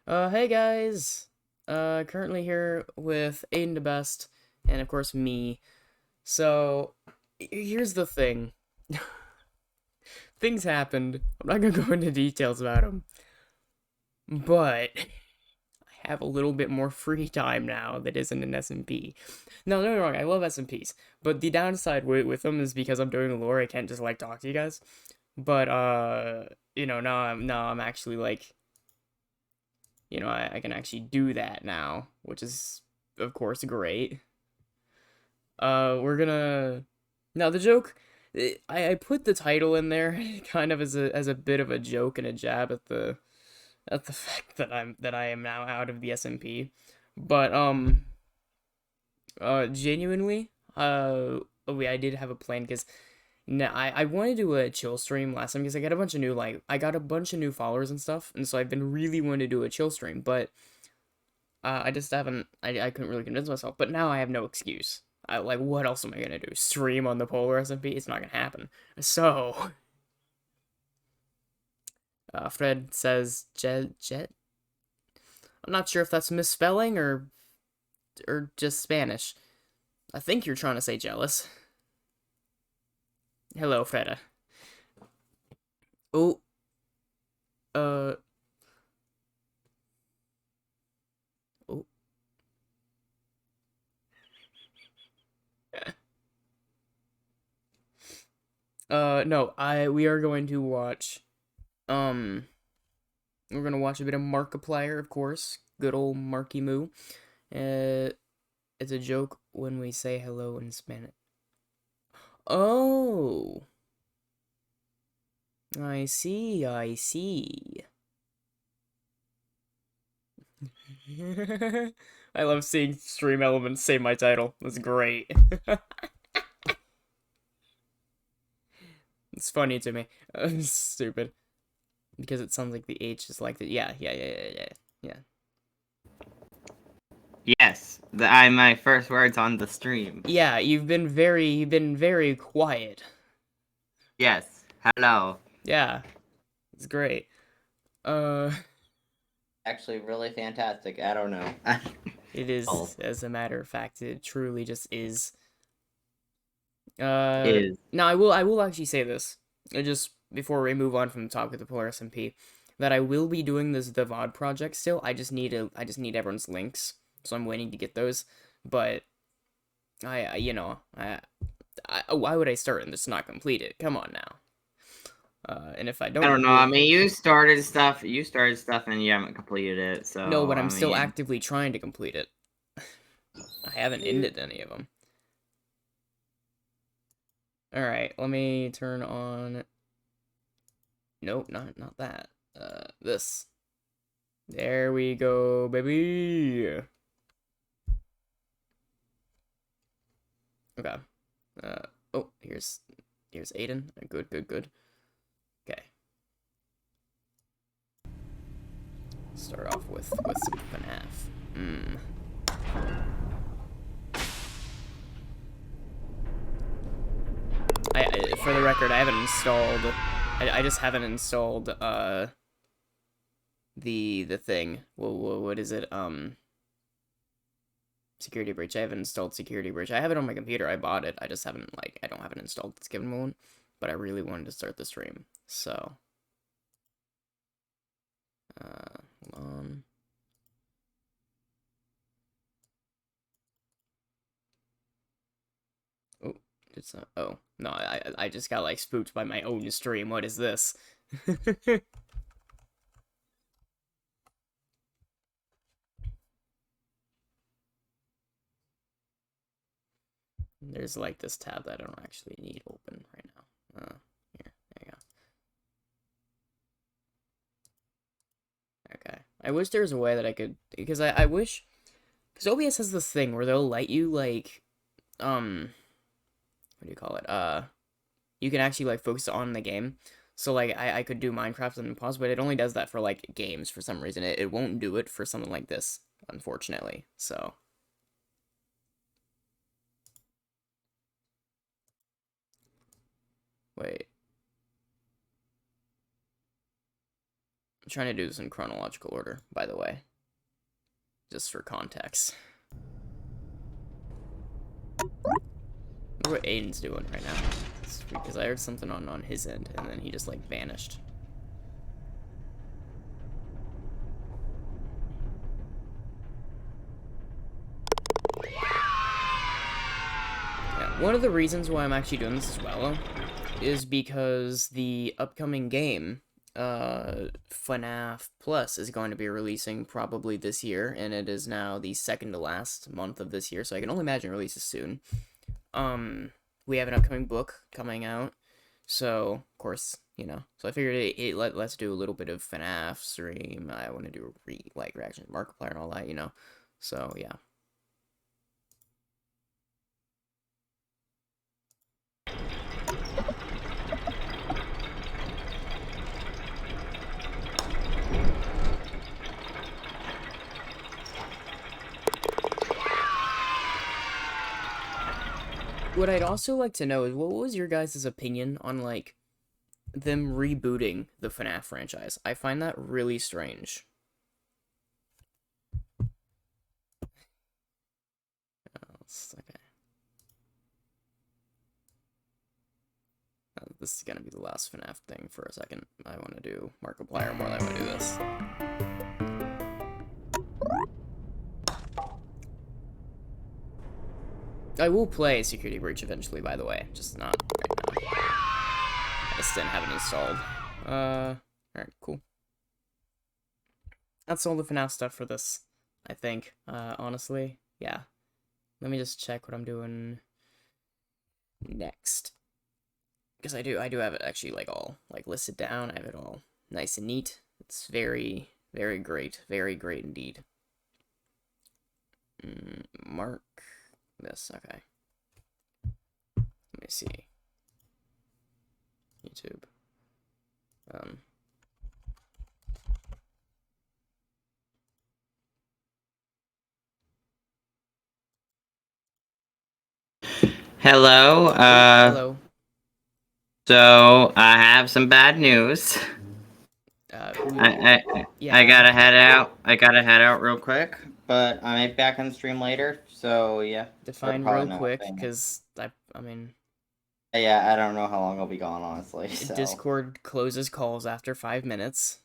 Hey guys. Currently here with Aiden the Best, and of course me. So, here's the thing. Things happened. I'm not gonna go into details about them, but I have a little bit more free time now that isn't an SMP. No, no, no, wrong. I love SMPs, but the downside with them is because I'm doing lore, I can't just like talk to you guys. But now I'm actually like I can actually do that now, which is, of course, great. We're gonna now the joke. I put the title in there kind of as a bit of a joke and a jab at the fact that I am now out of the SMP, but genuinely I did have a plan because now I wanted to do a chill stream last time because I got a bunch of new followers and stuff, and so I've been really wanting to do a chill stream, but I just haven't. I couldn't really convince myself. But now I have no excuse. Like, what else am I gonna do? Stream on the Polar SMP? It's not gonna happen. So, Fred says jet. I'm not sure if that's misspelling or just Spanish. I think you're trying to say jealous. Hello, Freda. Oh, uh, oh. No, we are going to watch. Um, we're gonna watch a bit of Markiplier, of course. Good old Marky Moo. Uh, it's a joke when we say hello in Spanish. Oh, I see, I see. I love seeing stream elements say my title. That's great. It's funny to me. Stupid. Because it sounds like the H is like the yeah. Yes, I'm my first words on the stream. Yeah, you've been very quiet. Yes, hello. Yeah, it's great. Uh, Actually, really fantastic. I don't know. it Oh, is, as a matter of fact, it truly just is. is Now I will actually say this, just before we move on from the topic of the Polar SMP, that I will be doing the VOD project still. I just need everyone's links, so I'm waiting to get those. But I you know, why would I start and just not complete it? Come on now. And if I I don't don't know. complete I it, mean, you started stuff. You started stuff, and you haven't completed it. no, So but I I'm still mean, actively trying to complete it. I haven't you. ended any of them. All right, let me turn on. Nope, not that. This. There we go, baby. Okay. Uh, oh, here's Aiden. Good, good, good. Okay. Start off with some FNAF. For the record, I haven't installed. I just haven't installed the thing. What is it? Security Breach. I haven't installed Security Breach. I have it on my computer. I bought it. I just haven't I don't have it installed this given moment. But I really wanted to start the stream. So hold on. Oh, it's not. Oh no, I just got like spooked by my own stream. What is this? There's like this tab that I don't actually need open right now. Here, there you go. Okay. I wish there was a way that I could, because I wish, because OBS has this thing where they'll let you like, what do you call it? You can actually like focus on the game. So like I could do Minecraft and pause, but it only does that for like games for some reason. It won't do it for something like this, unfortunately. So wait. I'm trying to do this in chronological order, by the way. Just for context. What Aiden's doing right now. It's because I heard something on his end, and then he just, like, vanished. Yeah, one of the reasons why I'm actually doing this as well is because the upcoming game, FNAF Plus, is going to be releasing probably this year, and it is now the second to last month of this year, so I can only imagine it releases soon. We have an upcoming book coming out, so, of course, you know, so I figured let's do a little bit of FNAF stream. I want to do reaction to Markiplier and all that, you know, so, yeah. What I'd also like to know is, what was your guys' opinion on, like, them rebooting the FNAF franchise? I find that really strange. Okay. This is gonna be the last FNAF thing for a second. I want to do Markiplier more than I want to do this. I will play Security Breach eventually, by the way. Just not right now. I just didn't have it installed. Alright, cool. That's all the FNAF stuff for this, I think. Honestly, yeah. Let me just check what I'm doing next. Because I do have it actually, like, all, like, listed down. I have it all nice and neat. It's very, very great. Very great indeed. Mark this, okay. Let me see. YouTube. Hello. Hello. So I have some bad news. Yeah. I gotta head out. I gotta head out real quick, but I may be back on the stream later. So yeah. Define real quick, because I mean. Yeah, I don't know how long I'll be gone, honestly. So. Discord closes calls after 5 minutes.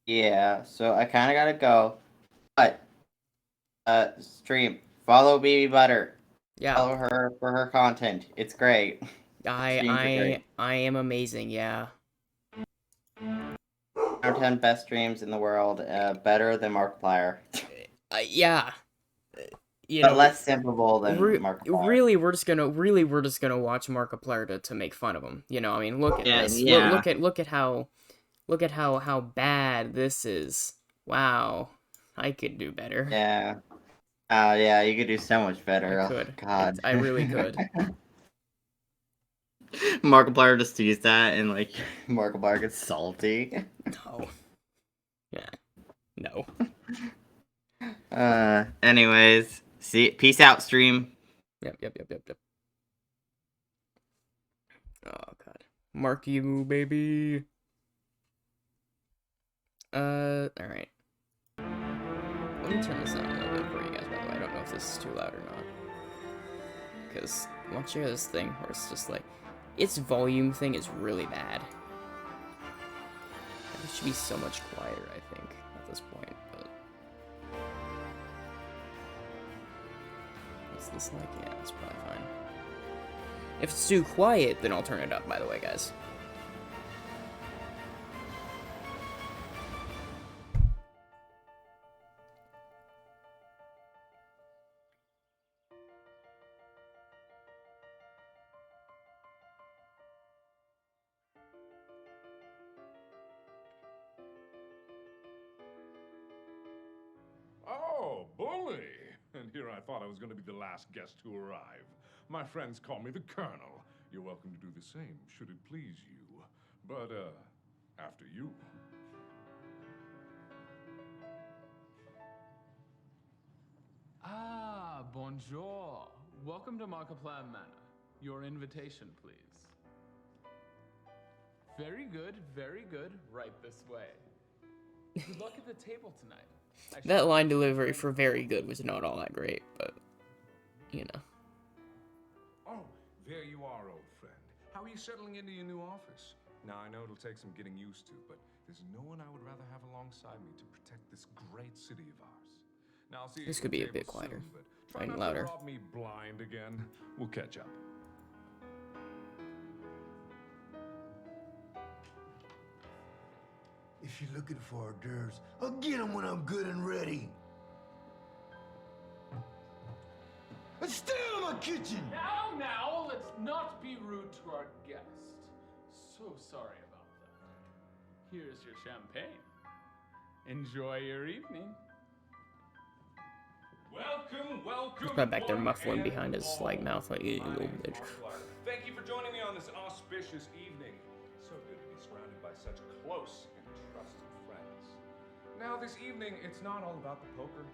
Yeah, so I kind of gotta go, but stream. Follow BB Butter. Yeah. Follow her for her content. It's great. I am amazing. Yeah. 10 best streams in the world. Better than Markiplier. Yeah. You but know, less simpable than Markiplier. Really, we're just gonna watch Markiplier to make fun of him. You know, I mean, look at this. Yeah. Look at how bad this is. Wow, I could do better. Yeah. Yeah, you could do so much better. I could. God. I really could. Markiplier just sees that and, like, Markiplier gets salty. No. Yeah. No. Anyways, peace out, stream. Yep. Oh god. Mark you, baby. Alright. Let me turn this down a little bit for you guys, by the way. I don't know if this is too loud or not. Because once you have this thing where it's just like, its volume thing is really bad. It should be so much quieter, I think, at this point, but... What's this like? Yeah, it's probably fine. If it's too quiet, then I'll turn it up, by the way, guys. Oh, bully! And here I thought I was going to be the last guest to arrive. My friends call me the Colonel. You're welcome to do the same, should it please you. But, after you. Ah, bonjour. Welcome to Markiplier Manor. Your invitation, please. Very good, very good. Right this way. Good luck at the table tonight. That line delivery for very good was not all that great, but, you know. Oh, there you are, old friend. How are you settling into your new office? Now, I know it'll take some getting used to, but there's no one I would rather have alongside me to protect this great city of ours. Now, I'll see you This at could your be a bit table quieter. soon, but try And not louder. to rob me blind again. We'll catch up. If you're looking for hors d'oeuvres, I'll get them when I'm good and ready. And stay out of my kitchen! Now, let's not be rude to our guest. So sorry about that. Here's your champagne. Enjoy your evening. Welcome. He's back there one muffling and behind his, all. like, mouth, like, you My little name's bitch. Markiplier. Thank you for joining me on this auspicious evening. So good to be surrounded by such close and trusted friends. Now, this evening, it's not all about the poker.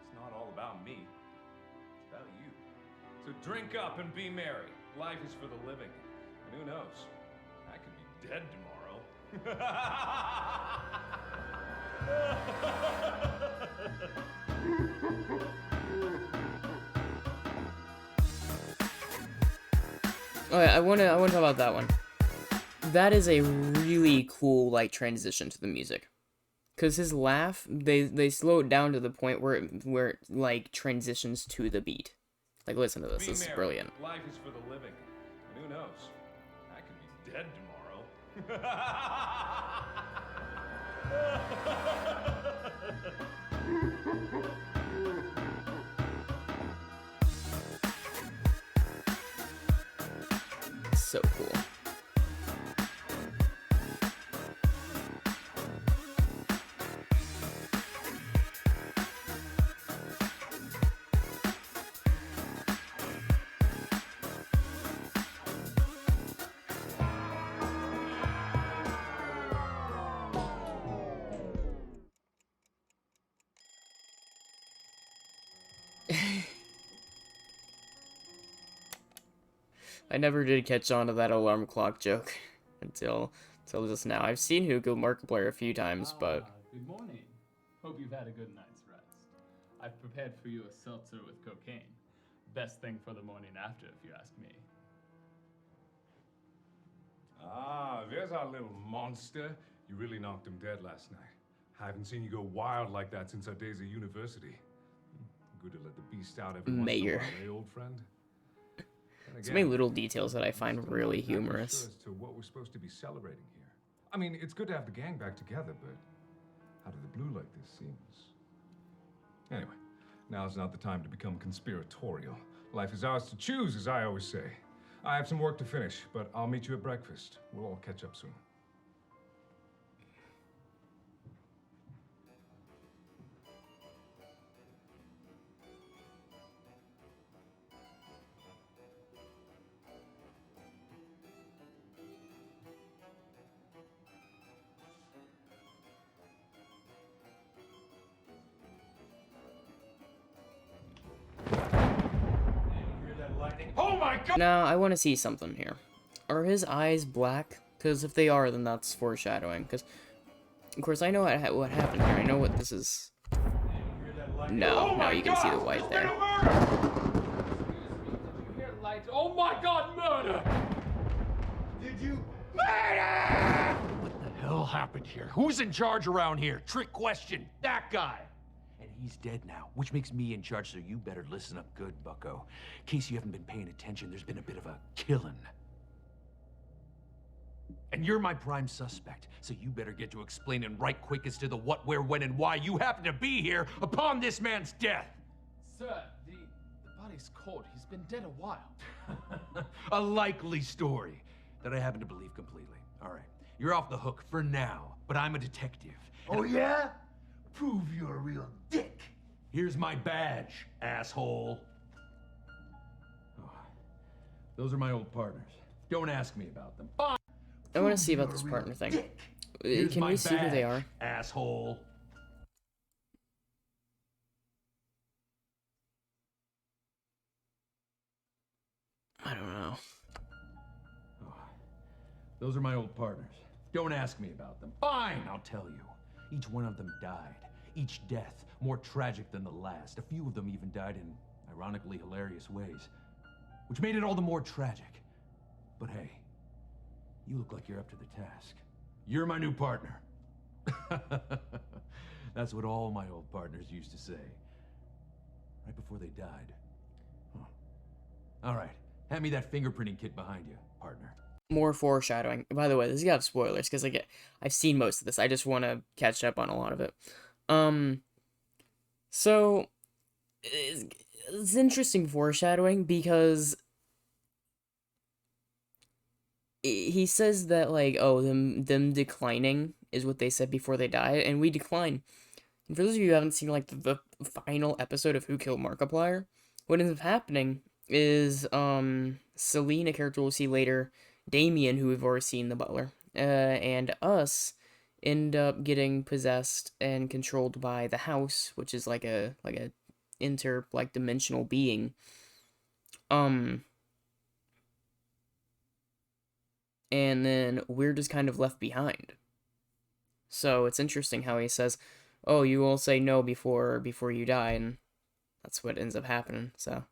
It's not all about me. It's about you. So drink up and be merry. Life is for the living. And who knows? I could be dead tomorrow. Okay, I wanna talk about that one. That is a really cool, like, transition to the music. Cause his laugh, they slow it down to the point where it like transitions to the beat. Like, listen to this. Be This is merry. brilliant. Life is for the living. And who knows? I could be dead tomorrow. So cool. I never did catch on to that alarm clock joke until just now. I've seen Hugo Markiplier a few times, but Good morning. Hope you've had a good night's rest. I've prepared for you a seltzer with cocaine. Best thing for the morning after, if you ask me. Ah, there's our little monster. You really knocked him dead last night. I haven't seen you go wild like that since our days at university. Good to let the beast out every once in a Mayor. while, eh, old friend? And so many again, little details that I I'm find still really not exactly humorous. Sure as to what we're supposed to be celebrating here. I mean, it's good to have the gang back together, but out of the blue like this seems. Anyway, now's not the time to become conspiratorial. Life is ours to choose, as I always say. I have some work to finish, but I'll meet you at breakfast. We'll all catch up soon. Oh my god! Now, I want to see something here. Are his eyes black? Because if they are, then that's foreshadowing. Because, of course, I know what happened here. I know what this is. No, no, you can see the white there. Oh my god, murder! Did you? What the hell happened here? Who's in charge around here? Trick question. That guy. And he's dead now, which makes me in charge, so you better listen up good, bucko. In case you haven't been paying attention, there's been a bit of a killing. And you're my prime suspect, so you better get to explaining right quick as to the what, where, when, and why you happen to be here upon this man's death. Sir, the body's cold. He's been dead a while. A likely story that I happen to believe completely. All right, you're off the hook for now, but I'm a detective. and Oh yeah? Prove you're a real dick. Here's my badge, asshole. Oh, those are my old partners. Don't ask me about them. Bye. I want to see about this partner thing. Here's Can my we see who they are? badge, asshole. I don't know. Oh, those are my old partners. Don't ask me about them. Fine, I'll tell you. Each one of them died. Each death more tragic than the last. A few of them even died in ironically hilarious ways, which made it all the more tragic. But hey, you look like you're up to the task. You're my new partner. That's what all my old partners used to say. Right before they died. Huh. All right, hand me that fingerprinting kit behind you, partner. More foreshadowing. By the way, this is gonna have spoilers because I've seen most of this. I just want to catch up on a lot of it. So it's interesting foreshadowing because he says that like, oh, them declining is what they said before they die, and we decline. And for those of you who haven't seen like the final episode of Who Killed Markiplier, what ends up happening is Celine, a character we'll see later, Damien, who we've already seen, the butler, and us end up getting possessed and controlled by the house, which is like a dimensional being. And then we're just kind of left behind. So it's interesting how he says, "Oh, you will say no before you die," and that's what ends up happening. So.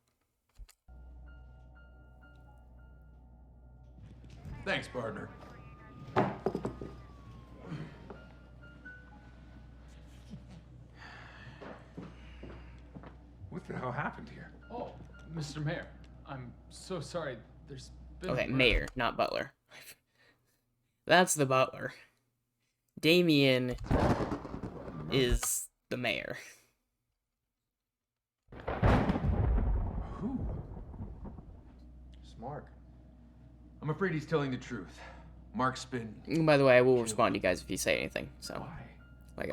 Thanks, partner. What the hell happened here? Oh, Mr. Mayor, I'm so sorry. There's been Okay, mayor, not butler. That's the butler. Damien is the mayor. Who? Smart. I'm afraid he's telling the truth. Mark's been... And by the way, I will respond to you guys if you say anything. So, Why? I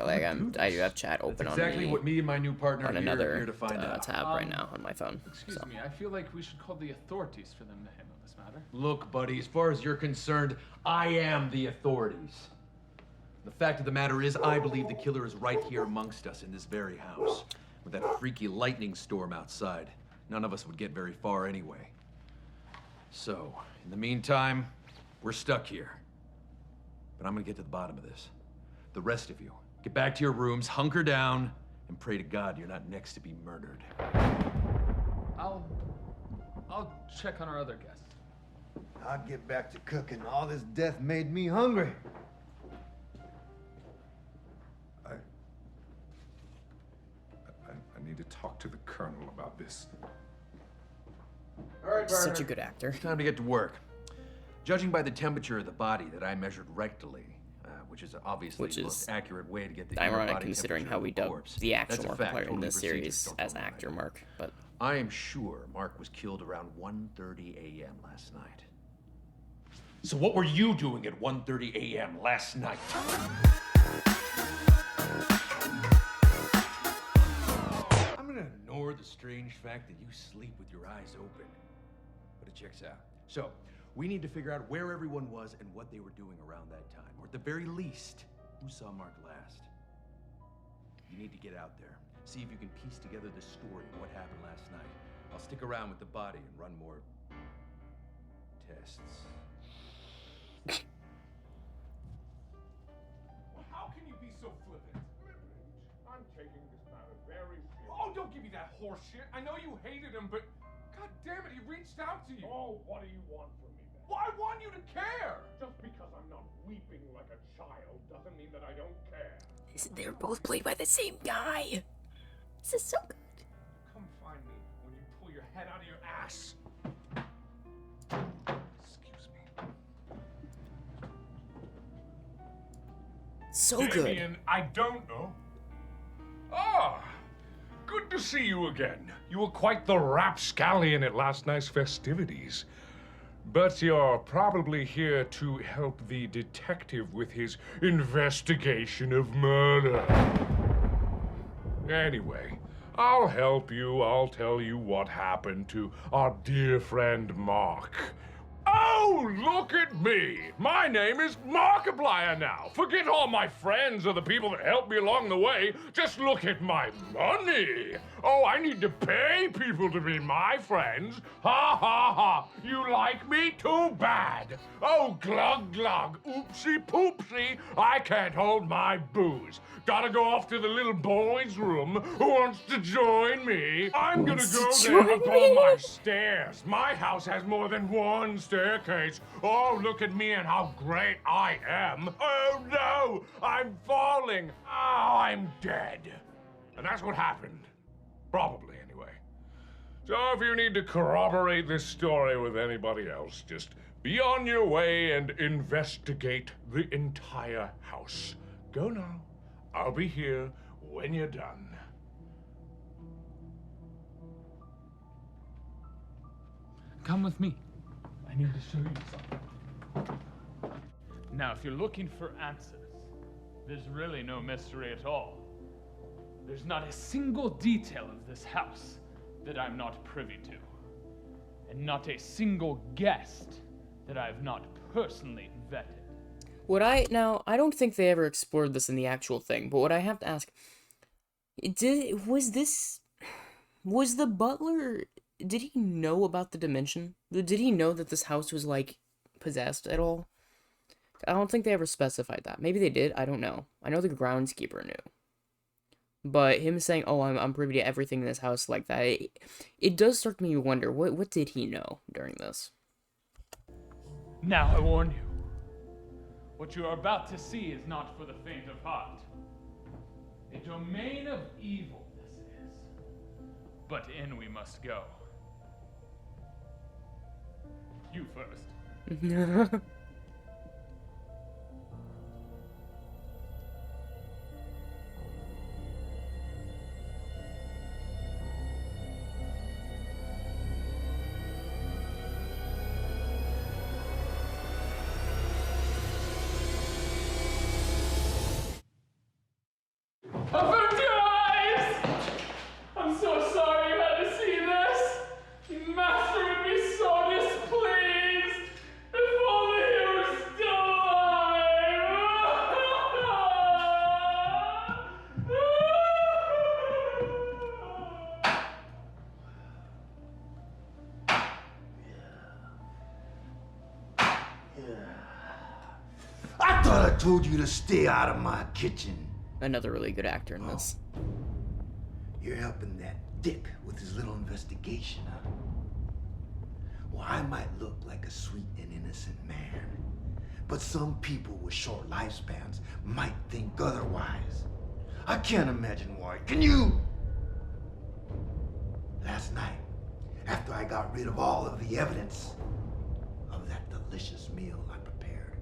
do have chat That's open exactly what me and my new partner on are another here to find out. tab right now on my phone. Excuse So. me, I feel like we should call the authorities for them to handle this matter. Look, buddy, as far as you're concerned, I am the authorities. The fact of the matter is, I believe the killer is right here amongst us in this very house. With that freaky lightning storm outside, none of us would get very far anyway. So, in the meantime, we're stuck here. But I'm gonna get to the bottom of this. The rest of you, get back to your rooms, hunker down, and pray to God you're not next to be murdered. I'll check on our other guests. I'll get back to cooking. All this death made me hungry. I need to talk to the Colonel about this. All right, He's such a good actor. Time to get to work. Judging by the temperature of the body that I measured rectally, which is obviously the most accurate way to get the Ironic body considering temperature how we of a dubbed corpse. the actual That's a fact. Markiplier in Totally this procedures series don't as go actor right. Mark, but I am sure Mark was killed around 1:30 a.m. last night. So what were you doing at 1:30 a.m. last night? I'm gonna ignore the strange fact that you sleep with your eyes open. But it checks out. So, we need to figure out where everyone was and what they were doing around that time. Or at the very least, who saw Mark last. You need to get out there. See if you can piece together the story of what happened last night. I'll stick around with the body and run more tests. How can you be so flippant? I'm taking this matter very seriously. Oh, don't give me that horse shit. I know you hated him, but God damn it, he reached out to you. Oh, what do you want from me then? Well, I want you to care. Just because I'm not weeping like a child doesn't mean that I don't care. they're both played by the same guy. This is so good. Come find me when you pull your head out of your ass. Excuse me. So good. Damien, I don't know. Ah, good to see you again. You were quite the rapscallion at last night's festivities. But you're probably here to help the detective with his investigation of murder. Anyway, I'll help you. I'll tell you what happened to our dear friend Mark. Oh, look at me! My name is Markiplier now. Forget all my friends or the people that helped me along the way. Just look at my money. Oh, I need to pay people to be my friends. Ha ha ha! You like me? Too bad. Oh, glug glug, oopsie poopsie. I can't hold my booze. Gotta go off to the little boy's room. Who wants to join me? I'm gonna go there up all my stairs. My house has more than one staircase. Oh, look at me and how great I am. Oh no, I'm falling. Oh, I'm dead. And that's what happened. Probably, anyway. So if you need to corroborate this story with anybody else, just be on your way and investigate the entire house. Go now. I'll be here when you're done. Come with me. I need to show you something. Now, if you're looking for answers, there's really no mystery at all. There's not a single detail of this house that I'm not privy to. And not a single guest that I've not personally vetted. I don't think they ever explored this in the actual thing, but what I have to ask, was the butler, did he know about the dimension? Did he know that this house was, like, possessed at all? I don't think they ever specified that. Maybe they did, I don't know. I know the groundskeeper knew. But him saying, oh, I'm privy to everything in this house like that, it does start to make me wonder, what did he know during this? Now I warn you, what you are about to see is not for the faint of heart. A domain of evil this is, but in we must go. You first. Apologize! I'm so sorry you had to see this. Your master would be so displeased. If only he were still I thought I told you to stay out of my kitchen. Another really good actor in this. You're helping that dick with his little investigation, huh? Well, I might look like a sweet and innocent man, but some people with short lifespans might think otherwise. I can't imagine why. Can you? Last night, after I got rid of all of the evidence of that delicious meal I prepared,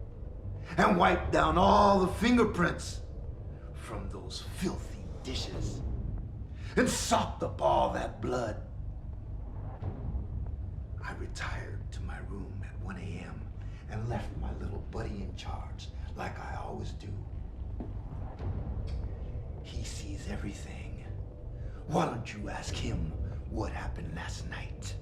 and wiped down all the fingerprints from those filthy dishes, and sopped up all that blood, I retired to my room at 1 a.m. and left my little buddy in charge, like I always do. He sees everything. Why don't you ask him what happened last night?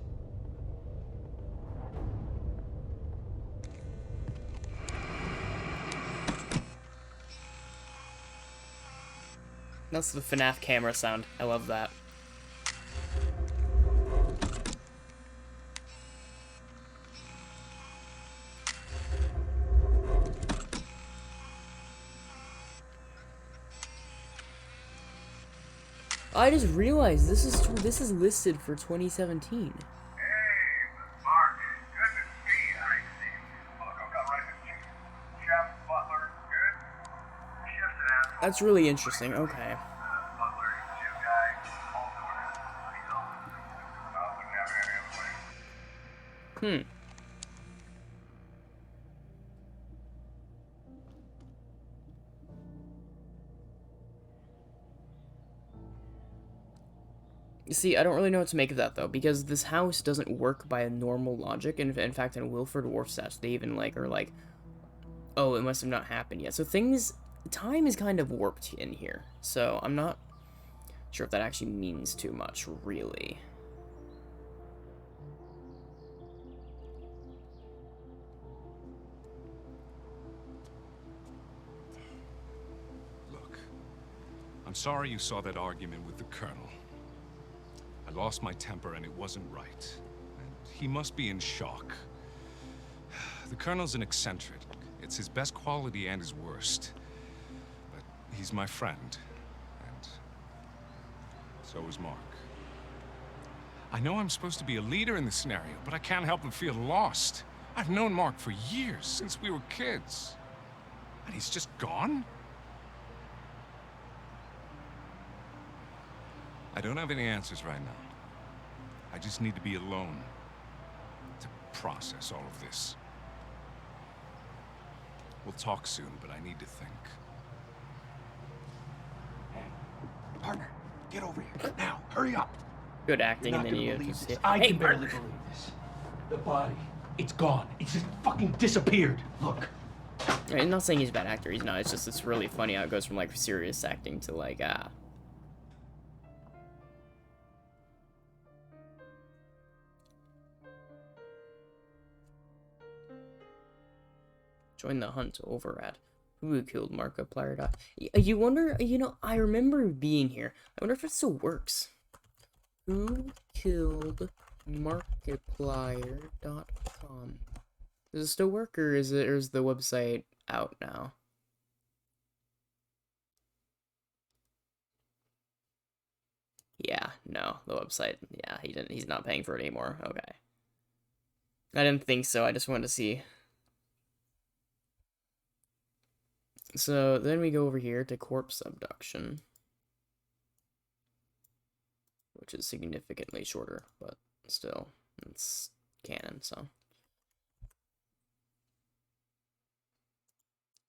That's the FNAF camera sound. I love that. I just realized this is listed for 2017. Mark, good to see you. Look, I've got right to you. Chef, butler, good? Chef's an asshole. That's really interesting. Okay. Butler, new guy, all doing it. He's all I wouldn't have it any other way. You see, I don't really know what to make of that, though, because this house doesn't work by a normal logic, and in fact, in Wilford Dwarf's stats, they even, are like, oh, it must have not happened yet. So time is kind of warped in here, so I'm not sure if that actually means too much, really. I'm sorry you saw that argument with the Colonel. I lost my temper and it wasn't right. And he must be in shock. The Colonel's an eccentric. It's his best quality and his worst. But he's my friend. And so is Mark. I know I'm supposed to be a leader in this scenario, but I can't help but feel lost. I've known Mark for years, since we were kids. And he's just gone? I don't have any answers right now. I just need to be alone to process all of this. We'll talk soon, but I need to think. Hey, partner, get over here. Now, hurry up. Good acting, You're and not then gonna you believe just this. say, I "Hey, can barely partner." believe this. The body, it's gone. It's just fucking disappeared. Look. I'm not saying he's a bad actor. He's not. It's just it's really funny how it goes from like serious acting to like Join the hunt over at who killed Markiplier. You wonder, you know, I remember being here. I wonder if it still works. Who killed Markiplier.com? Does it still work, or is the website out now? Yeah, no, the website. Yeah, he's not paying for it anymore. Okay. I didn't think so. I just wanted to see. So then we go over here to corpse abduction, which is significantly shorter, but still, it's canon, so.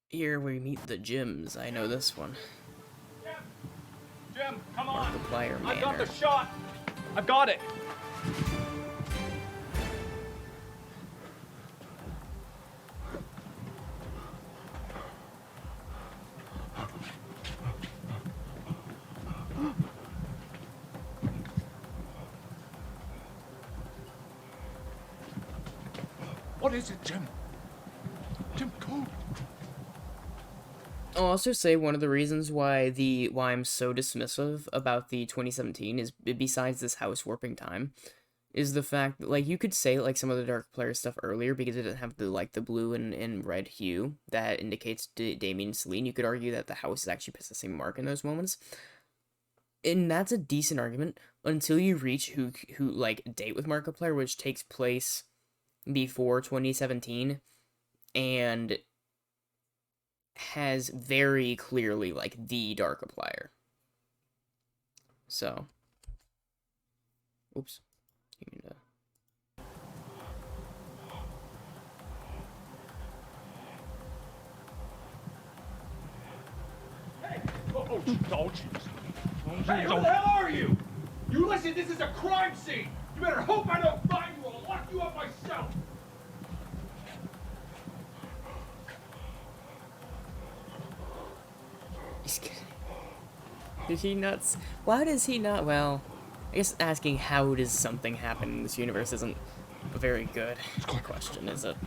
Here we meet the gyms. I know this one. Jim, come on! Markiplier I got the Manor. shot! I've got it! What is it, Jim? Jim, go! I'll also say one of the reasons why I'm so dismissive about the 2017 is, besides this house warping time, is the fact that, like, you could say like some of the Dark Player stuff earlier because it didn't have the blue and red hue that indicates Damien and Celine. You could argue that the house is actually possessing Mark in those moments, and that's a decent argument until you reach who like Date with Markiplier, which takes place before 2017 and has very clearly like the Darkiplier. So, oops. You mean to... Oh, jeez. Hey, who the hell are you? You listen, this is a crime scene. You better hope I don't find you or I'll lock you up myself. He's kidding. Did he not... Why does he not... Well, I guess asking how does something happen in this universe isn't a very good question, is it?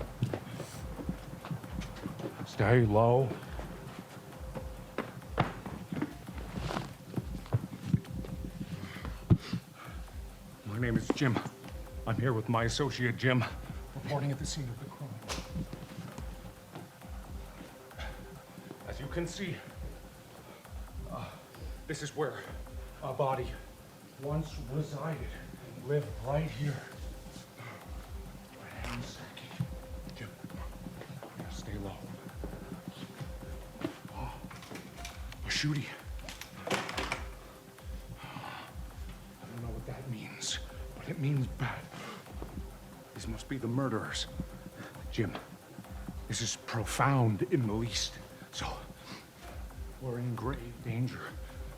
Stay low. My name is Jim. I'm here with my associate Jim, reporting at the scene of the crime. As you can see, this is where a body once resided. Lived right here. Hang on a sec. Jim, now stay low. Oh, a shooty. I don't know what that means, but it means bad. These must be the murderers. Jim, this is profound in the least. So, we're in grave danger.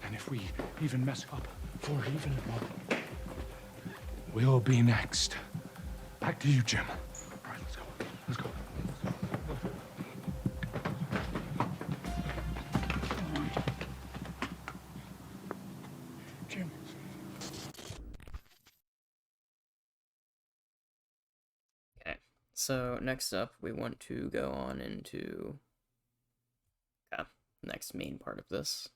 And if we even mess up for even a moment, we'll be next. Back to you, Jim. All right, let's go. Let's go. Jim. Okay, so next up, we want to go on into next main part of this.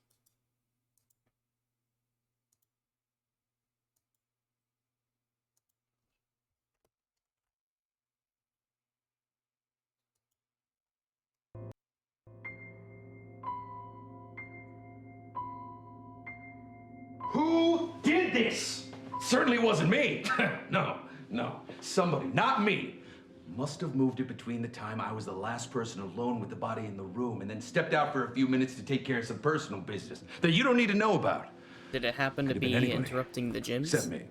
Who did this? Certainly wasn't me. No. Somebody, not me, must have moved it between the time I was the last person alone with the body in the room and then stepped out for a few minutes to take care of some personal business that you don't need to know about. Did it happen to Could've been be anybody. interrupting the gyms? Except me.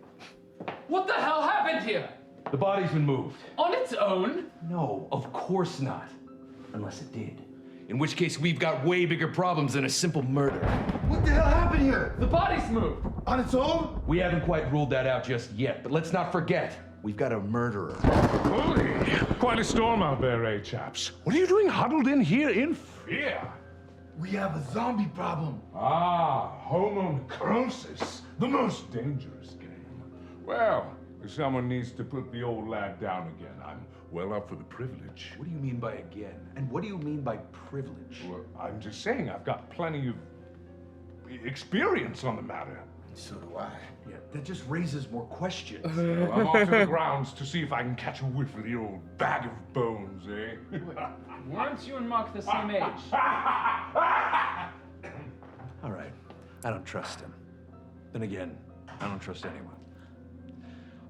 What the hell happened here? The body's been moved. On its own? No, of course not. Unless it did. In which case, we've got way bigger problems than a simple murder. What the hell happened here? The body's moved. On its own? We haven't quite ruled that out just yet, but let's not forget, we've got a murderer. Holy, quite a storm out there, eh, chaps? What are you doing huddled in here in fear? We have a zombie problem. Ah, Homo necrosis, the most dangerous game. Well, if someone needs to put the old lad down again, I'm well up for the privilege. What do you mean by again? And what do you mean by privilege? Well, I'm just saying I've got plenty of experience on the matter. So do I. Yeah, that just raises more questions. Well, I'm off to the grounds to see if I can catch a whiff of the old bag of bones, eh? Weren't you and Mark the same age? All right, I don't trust him. Then again, I don't trust anyone.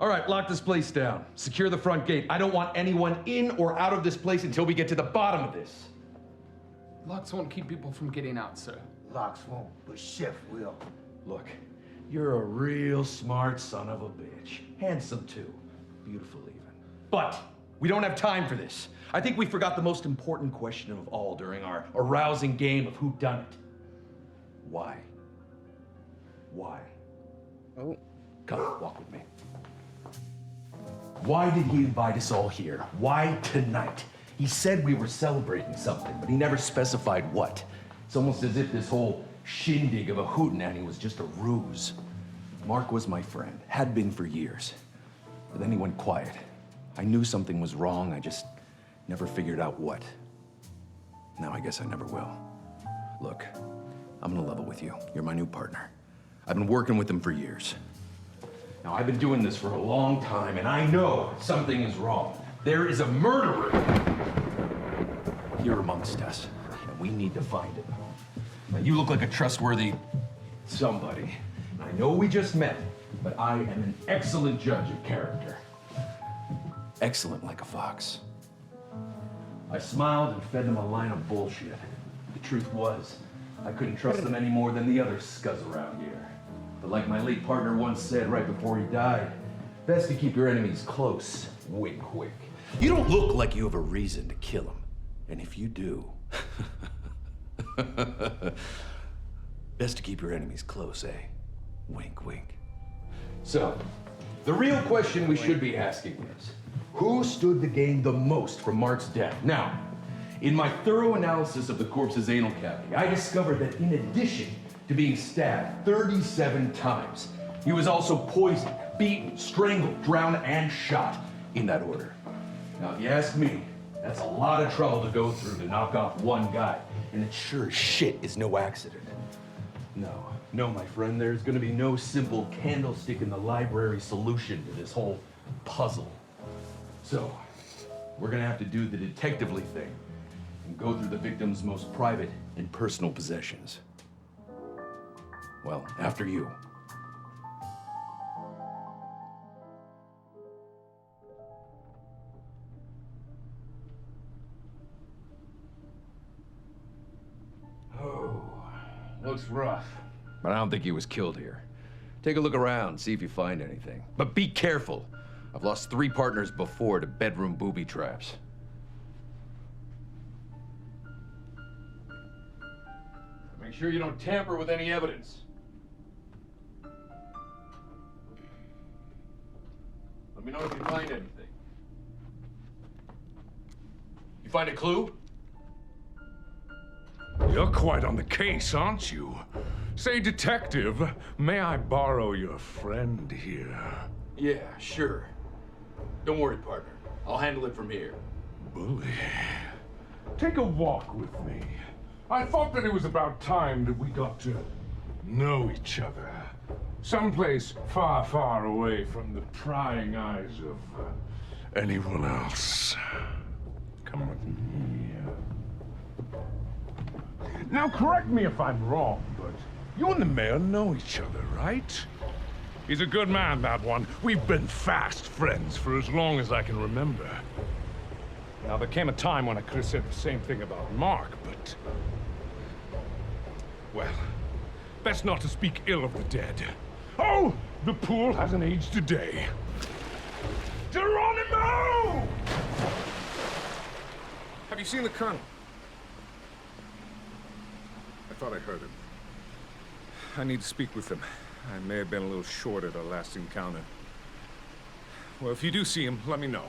All right, lock this place down. Secure the front gate. I don't want anyone in or out of this place until we get to the bottom of this. Locks won't keep people from getting out, sir. Locks won't, but Chef will. Look, you're a real smart son of a bitch. Handsome, too. Beautiful, even. But we don't have time for this. I think we forgot the most important question of all during our arousing game of whodunit. Why? Why? Oh. Come, walk with me. Why did he invite us all here? Why tonight? He said we were celebrating something, but he never specified what. It's almost as if this whole shindig of a hootenanny was just a ruse. Mark was my friend, had been for years. But then he went quiet. I knew something was wrong, I just never figured out what. Now I guess I never will. Look, I'm gonna level with you. You're my new partner. I've been working with him for years. Now, I've been doing this for a long time, and I know something is wrong. There is a murderer here amongst us, and we need to find him. Now, you look like a trustworthy somebody. I know we just met, but I am an excellent judge of character. Excellent like a fox. I smiled and fed them a line of bullshit. The truth was, I couldn't trust them any more than the other scuzz around here. But like my late partner once said right before he died, best to keep your enemies close. Wink, wink. You don't look like you have a reason to kill him. And if you do, best to keep your enemies close, eh? Wink, wink. So, the real question we should be asking is, who stood to gain the most from Mark's death? Now, in my thorough analysis of the corpse's anal cavity, I discovered that in addition to being stabbed 37 times, he was also poisoned, beaten, strangled, drowned, and shot in that order. Now, if you ask me, that's a lot of trouble to go through to knock off one guy, and it sure as shit is no accident. No, my friend, there's gonna be no simple candlestick in the library solution to this whole puzzle. So, we're gonna have to do the detectively thing and go through the victim's most private and personal possessions. Well, after you. Oh, looks rough. But I don't think he was killed here. Take a look around, see if you find anything. But be careful. I've lost 3 partners before to bedroom booby traps. Make sure you don't tamper with any evidence. Let me know if you find anything. You find a clue? You're quite on the case, aren't you? Say, detective, may I borrow your friend here? Yeah, sure. Don't worry, partner. I'll handle it from here. Bully, take a walk with me. I thought that it was about time that we got to know each other. Someplace far, far away from the prying eyes of anyone else. Come with me. Now, correct me if I'm wrong, but You and the mayor know each other, right? He's a good man, that one. We've been fast friends for as long as I can remember. Now, there came a time when I could have said the same thing about Mark, but... well, best not to speak ill of the dead. Oh, the pool hasn't aged a day. Geronimo! Have you seen the Colonel? I thought I heard him. I need to speak with him. I may have been a little short at our last encounter. Well, if you do see him, let me know.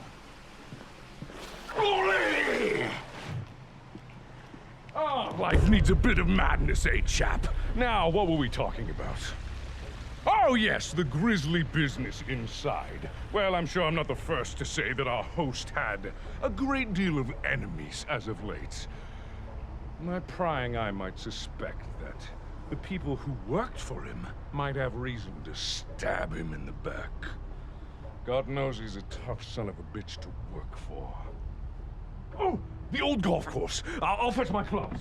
Oh, life needs a bit of madness, eh, chap? Now, what were we talking about? Oh, yes, the grisly business inside. Well, I'm sure I'm not the first to say that our host had a great deal of enemies as of late. My prying eye might suspect that the people who worked for him might have reason to stab him in the back. God knows he's a tough son of a bitch to work for. Oh, the old golf course. I'll fetch my clubs.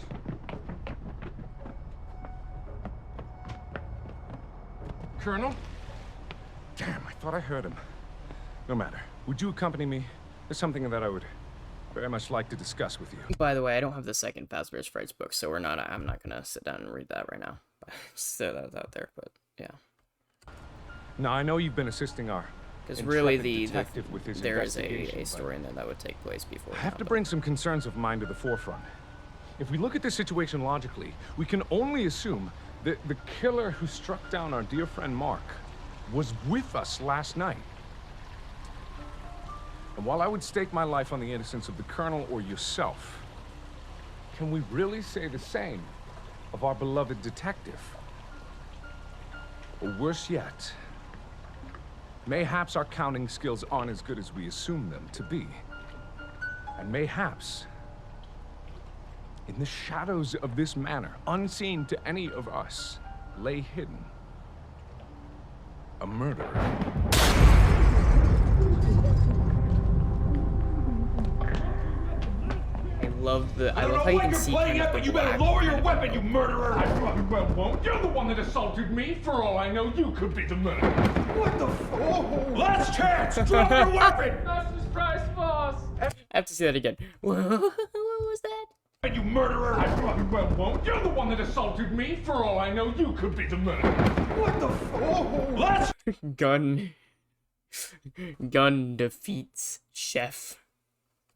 Colonel? Damn, I thought I heard him. No matter. Would you accompany me? There's something that I would very much like to discuss with you. By the way, I don't have the second Fazbear's Frights book, so I'm not gonna sit down and read that right now. Just throw that out there, but yeah. Now, I know you've been assisting our Because really, detective with his there is investigation, a but story in there that would take place before. I have to bring some concerns of mine to the forefront. If we look at this situation logically, we can only assume that the killer who struck down our dear friend Mark was with us last night. And while I would stake my life on the innocence of the Colonel or yourself, can we really say the same of our beloved detective? Or worse yet, mayhaps our counting skills aren't as good as we assume them to be. And mayhaps, in the shadows of this manor, unseen to any of us, lay hidden a murderer. I love how you can see kind of the You better black lower kind your of weapon, yellow. you murderer! I probably well won't. You're the one that assaulted me. For all I know, you could be the murderer. What the f- oh, Last chance! Drop your weapon! Master's prize, boss! I have to see that again. What was that? You murderer! I probably well won't. You're the one that assaulted me. For all I know, you could be the murderer. what the f- oh. Last Gun defeats chef.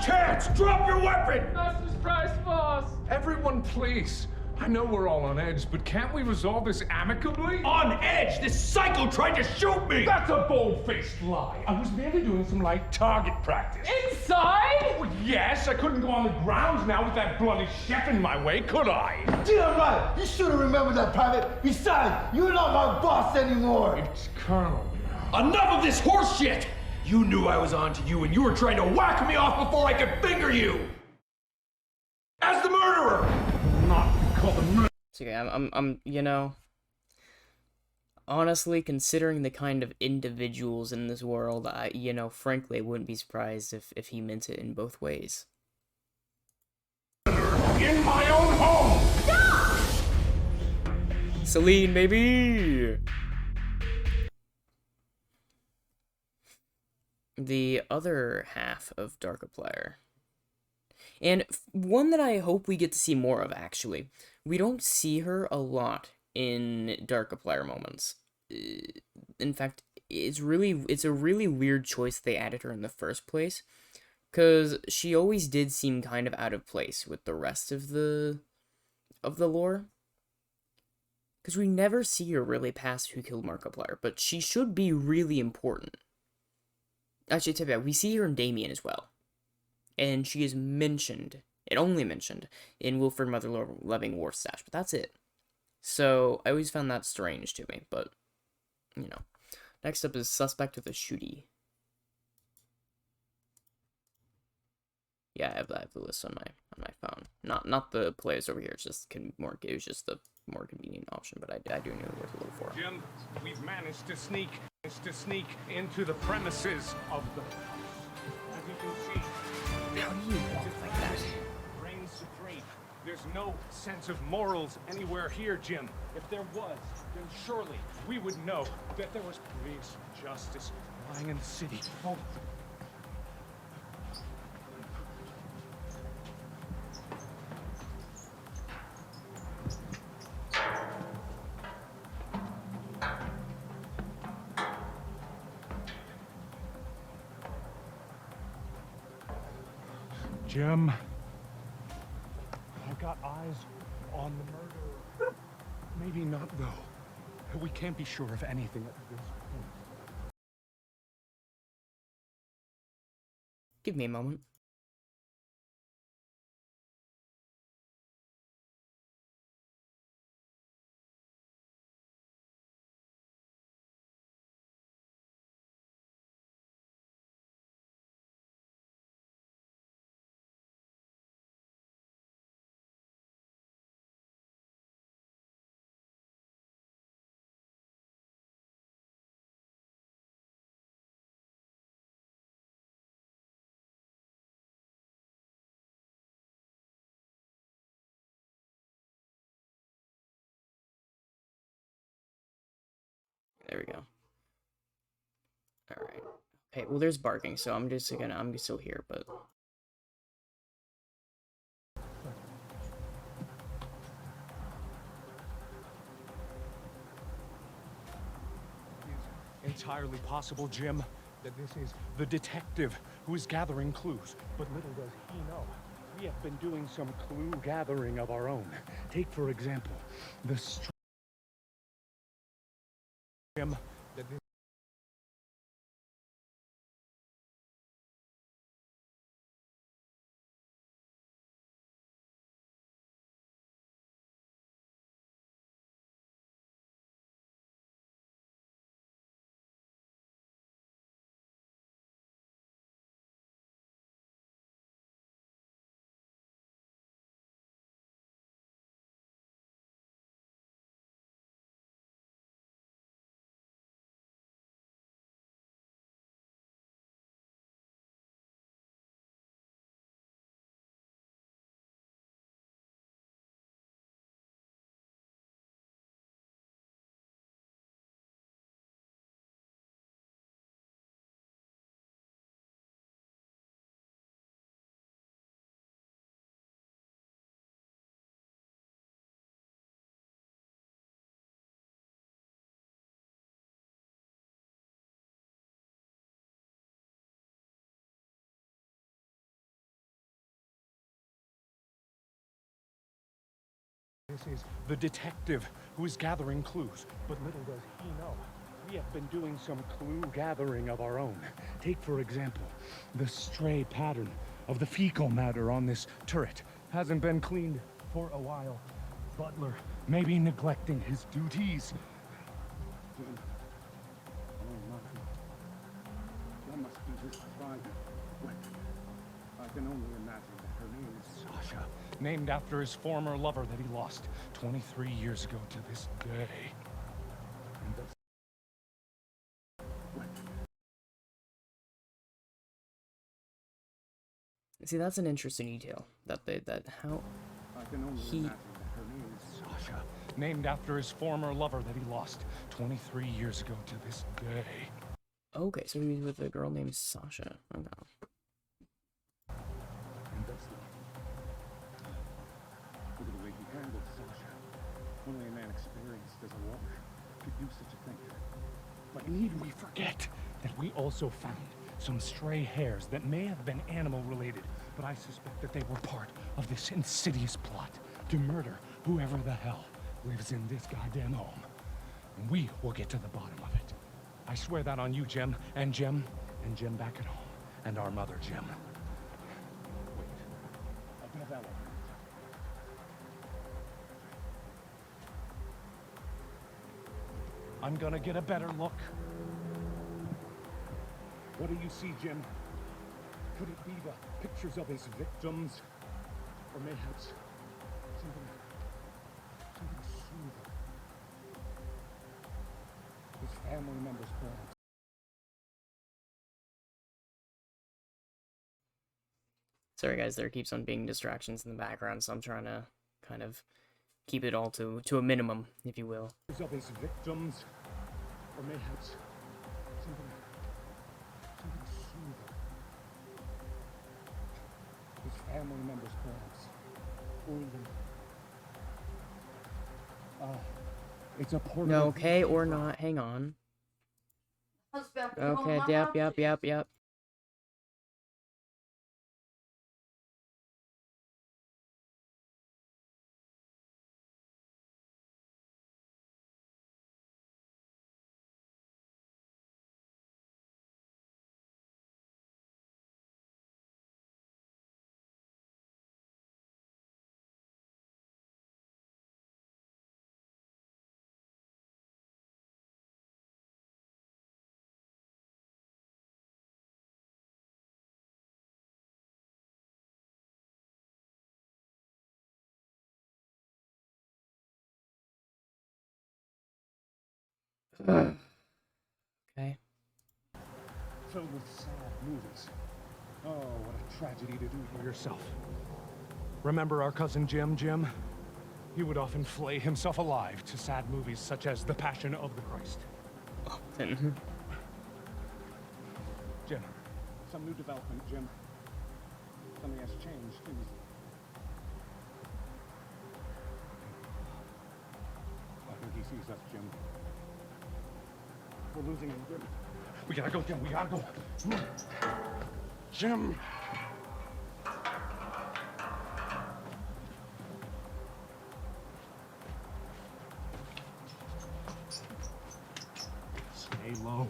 chance! Drop your weapon! Master's prize, boss! Everyone, please. I know we're all on edge, but can't we resolve this amicably? On edge? This psycho tried to shoot me! That's a bold-faced lie. I was merely doing some light target practice. Inside? Well, yes, I couldn't go on the grounds now with that bloody chef in my way, could I? Damn right! You should have remembered that, Private. Besides, you're not my boss anymore. It's Colonel. Enough of this horse shit! You knew I was on to you and you were trying to whack me off before I could finger you! As the murderer! Not called the murderer. It's okay, I'm, you know, honestly, considering the kind of individuals in this world, frankly, I wouldn't be surprised if he meant it in both ways. In my own home! Celine, baby! The other half of Markiplier. And one that I hope we get to see more of, actually. We don't see her a lot in Markiplier moments. In fact, it's a really weird choice they added her in the first place, because she always did seem kind of out of place with the rest of the lore. Because we never see her really past who killed Markiplier, but she should be really important. Actually, take that. We see her in Damien as well. And she is mentioned, only mentioned, in Wilfred Mother Loving Warstash, but that's it. So, I always found that strange to me, but, Next up is Suspect with a Shooty. Yeah, I have the list on my phone. Not the players over here, it was just the more convenient option, but I do know where to look for. Jim, we've managed to sneak into the premises of the house. As you can see, How do you walk like that? reigns supreme. There's no sense of morals anywhere here, Jim. If there was, then surely we would know that there was police, justice lying in the city. Oh. Jim, I've got eyes on the murderer. Maybe not, though. We can't be sure of anything at this point. Give me a moment. There we go. Alright. Okay, well there's barking, so I'm still here, but... It's entirely possible, Jim, that this is the detective who is gathering clues. But little does he know, we have been doing some clue gathering of our own. Take, for example, the Jim, that this is the detective who is gathering clues. But little does he know, we have been doing some clue gathering of our own. Take, for example, the stray pattern of the fecal matter on this turret. Hasn't been cleaned for a while. Butler may be neglecting his duties. That must be this private. I can only imagine that her name is Sasha, named after his former lover that he lost 23 years ago to this day. And that's... See, that's an interesting detail. That how I can only he... imagine that her name is Sasha, named after his former lover that he lost 23 years ago to this day. Okay, so he was with a girl named Sasha. Okay. And that's look at the way he handled Sasha. Only a man experienced as a warrior could do such a thing. But need we forget that we also found some stray hairs that may have been animal related, but I suspect that they were part of this insidious plot to murder whoever the hell lives in this goddamn home. And we will get to the bottom of it. I swear that on you, Jim, and Jim back at home, and our mother, Jim. Wait, open up that one. I'm gonna get a better look. What do you see, Jim? Could it be the pictures of his victims? Or mayhaps something smoother? His family members, perhaps. Sorry guys, there keeps on being distractions in the background, so I'm trying to kind of keep it all to a minimum, if you will. Of his victims, or mayhaps something smoother. His family members, perhaps, or even. It's a portal. No, okay or not? Hang on. Okay, yep. Okay. Filled with sad movies. Oh, what a tragedy to do for yourself. Remember our cousin Jim? He would often flay himself alive to sad movies such as The Passion of the Christ. Often. Jim, some new development, Jim. Something has changed. I think he sees us, Jim. We're losing him, Jim. We gotta go, Jim. We gotta go. Jim! Stay low.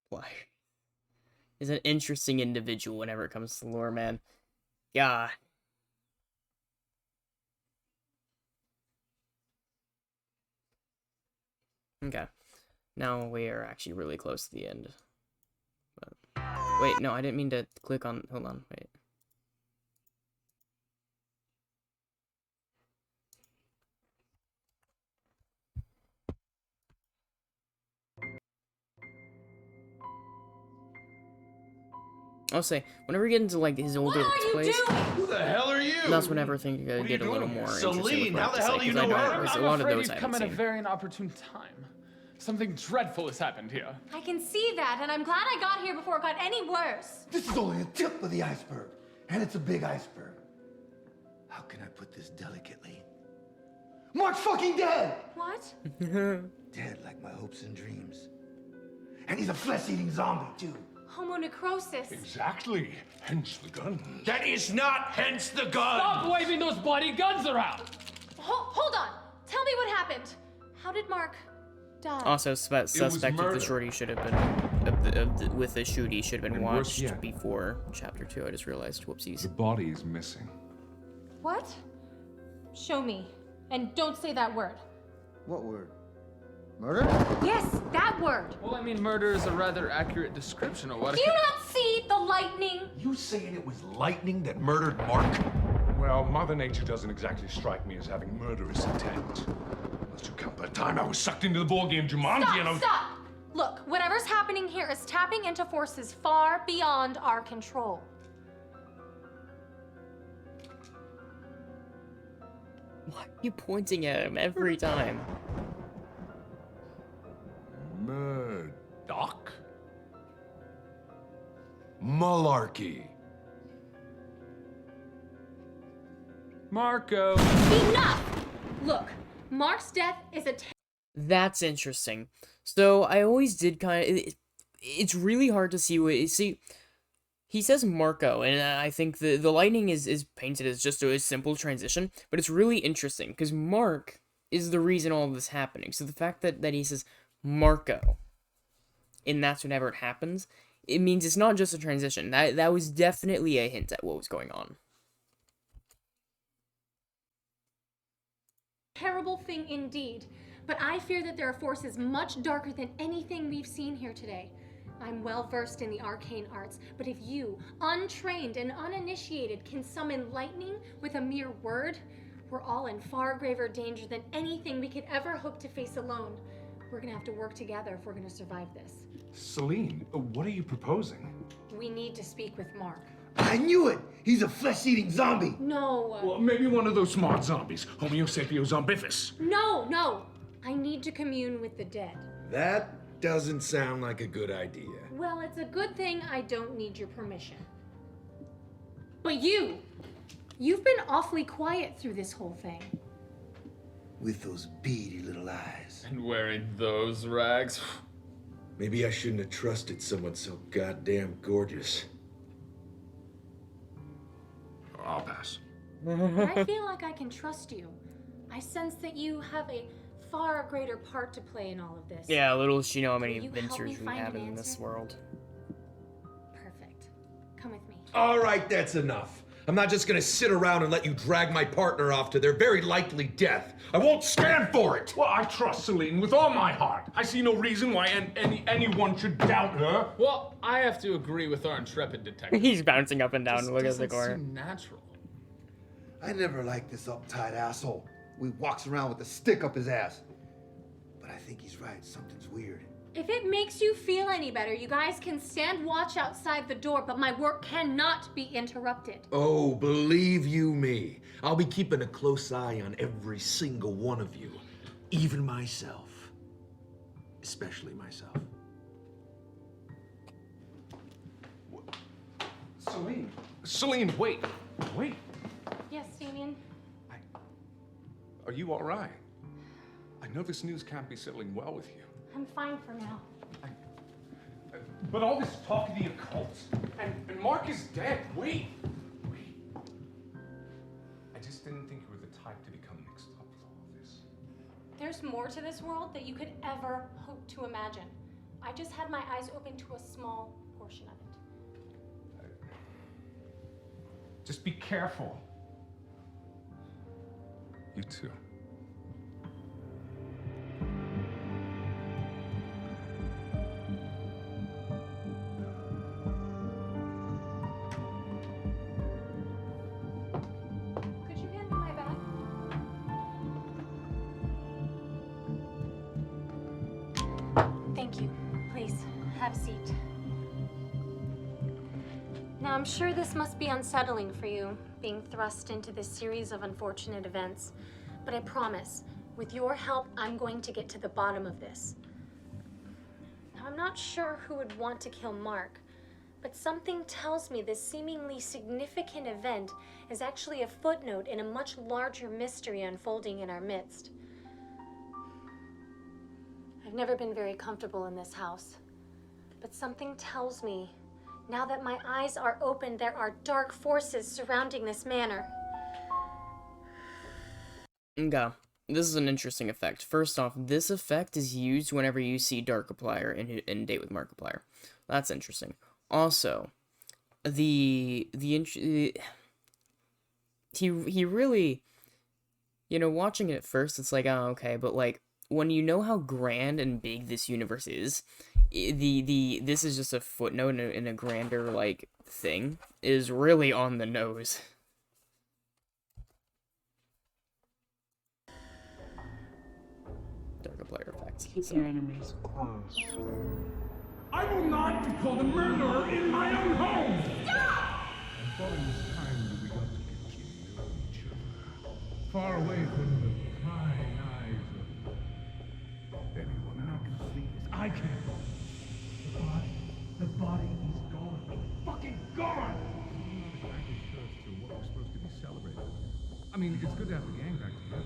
Why? Is an interesting individual whenever it comes to lore, man. Yeah. Okay. Now we are actually really close to the end. But, wait, no, I didn't mean to click on... Hold on, wait. I'll say, whenever we get into, like, his older plays, Who the hell are you? that's whenever things get a little more interesting with Celine, what I how have the to hell say, do you 'cause I know her? because a I'm lot of afraid those you've I come haven't at a seen. very inopportune time. Something dreadful has happened here. I can see that, and I'm glad I got here before it got any worse. This is only the tip of the iceberg, and it's a big iceberg. How can I put this delicately? Mark's fucking dead! What? Dead like my hopes and dreams. And he's a flesh-eating zombie, too. Homonecrosis. Exactly. Hence the gun. That is not hence the gun! Stop waving those bloody guns around! Hold on. Tell me what happened. How did Mark die? Also, suspect that murder. the shorty should have been, with the shooty should have been And worse watched yet. before chapter 2. I just realized, whoopsies. The body is missing. What? Show me. And don't say that word. What word? Murder? Yes, that word. Well, I mean, murder is a rather accurate description of what Do you not see the lightning? You saying it was lightning that murdered Mark? Well, Mother Nature doesn't exactly strike me as having murderous intent. Unless you count the time I was sucked into the board game Jumanji and I was... Stop! Look, whatever's happening here is tapping into forces far beyond our control. Why are you pointing at him every time? Murdoch? Malarkey. Marco. Enough! Look, Mark's death is a That's interesting. So I always did kind of. It's really hard to see what. See, he says Marco, and I think the lightning is painted as just a simple transition, but it's really interesting because Mark is the reason all of this happening. So the fact that he says Marco, and that's whenever it happens, it means it's not just a transition. That was definitely a hint at what was going on. terrible thing indeed. But I fear that there are forces much darker than anything we've seen here today. I'm well versed in the arcane arts, but if you, untrained and uninitiated, can summon lightning with a mere word, we're all in far graver danger than anything we could ever hope to face alone. We're gonna have to work together if we're gonna survive this. Celine, what are you proposing? We need to speak with Mark. I knew it! He's a flesh-eating zombie! No. Well, maybe one of those smart zombies. Homo sapiens zombifus. No. I need to commune with the dead. That doesn't sound like a good idea. Well, it's a good thing I don't need your permission. But you've been awfully quiet through this whole thing. With those beady little eyes. And wearing those rags. Maybe I shouldn't have trusted someone so goddamn gorgeous. I'll pass. But I feel like I can trust you. I sense that you have a far greater part to play in all of this. Yeah, little does she know how many Will you help adventures me we find have an in this answer? world. Perfect. Come with me. All right, that's enough. I'm not just gonna sit around and let you drag my partner off to their very likely death. I won't stand for it! Well, I trust Celine with all my heart. I see no reason why anyone should doubt her. Well, I have to agree with our intrepid detective. He's bouncing up and down. This Look at the doesn't corner. seem natural. I never liked this uptight asshole. We walks around with a stick up his ass. But I think he's right. Something's weird. If it makes you feel any better, you guys can stand watch outside the door, but my work cannot be interrupted. Oh, believe you me, I'll be keeping a close eye on every single one of you. Even myself. Especially myself. Celine, wait. Yes, Damien? Are you all right? I know this news can't be settling well with you. I'm fine for now. But all this talk of the occult, and Mark is dead. Wait. I just didn't think you were the type to become mixed up with all of this. There's more to this world that you could ever hope to imagine. I just had my eyes open to a small portion of it. Just be careful. You too. Could you hand me my bag? Thank you. Please, have a seat. Now, I'm sure this must be unsettling for you, being thrust into this series of unfortunate events. But I promise, with your help, I'm going to get to the bottom of this. Now, I'm not sure who would want to kill Mark, but something tells me this seemingly significant event is actually a footnote in a much larger mystery unfolding in our midst. I've never been very comfortable in this house, but something tells me now that my eyes are open, there are dark forces surrounding this manor. Okay, this is an interesting effect. First off, this effect is used whenever you see Darkiplier in Date with Markiplier. That's interesting. Also, he really, watching it at first, it's like, oh, okay, but like when you know how grand and big this universe is, this is just a footnote in a grander like thing is really on the nose. Darkiplier effects. Keep your enemies close. I will not be called a murderer in my own home! I thought it was time that we got to get to know each other. Far away from the prying eyes of anyone else. I can't. The body is gone. Fucking gone! I'm not exactly sure as to what we're supposed to be celebrating. I mean, it's good to have the gang back together.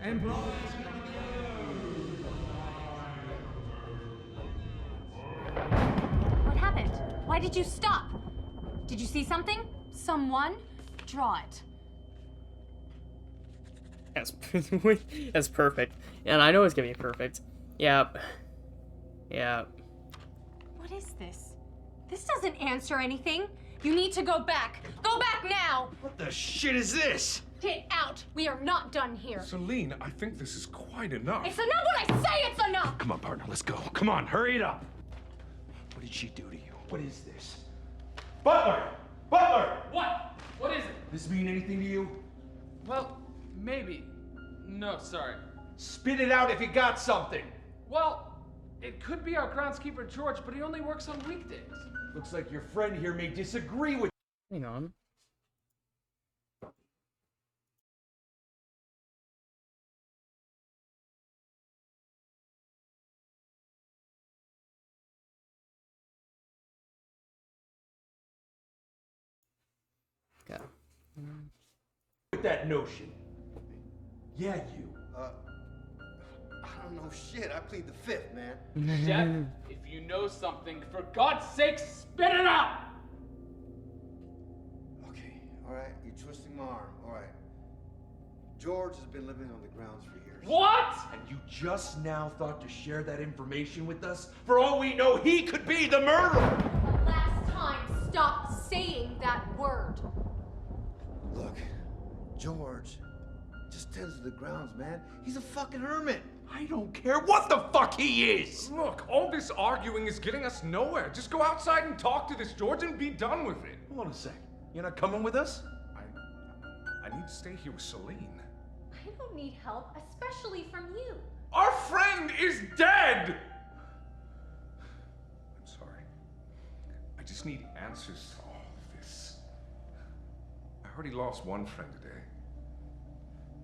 And What happened? Why did you stop? Did you see something? Someone? Draw it. That's perfect. And I know it's gonna be perfect. Yep. What is this? This doesn't answer anything. You need to go back. Go back now! What the shit is this? Get out! We are not done here. Celine, I think this is quite enough. It's enough when I say it's enough! Come on, partner, let's go. Come on, hurry it up. What did she do to you? What is this? Butler! Butler! What? What is it? This mean anything to you? Well, maybe. No, sorry. Spit it out if you got something. Well, it could be our groundskeeper George, but he only works on weekdays. Looks like your friend here may disagree with. Hang on. Okay. With that notion. Yeah, you. I don't know shit. I plead the fifth, man. Chef, if you know something, for God's sake, spit it out! Okay, all right. You're twisting my arm. All right. George has been living on the grounds for years. What? And you just now thought to share that information with us? For all we know, he could be the murderer! The last time, stop saying that word. Look, George just tends to the grounds, man. He's a fucking hermit. I don't care what the fuck he is! Look, all this arguing is getting us nowhere. Just go outside and talk to this George and be done with it. Hold on a sec. You're not coming with us? I need to stay here with Celine. I don't need help, especially from you. Our friend is dead! I'm sorry. I just need answers to all of this. I already lost one friend today.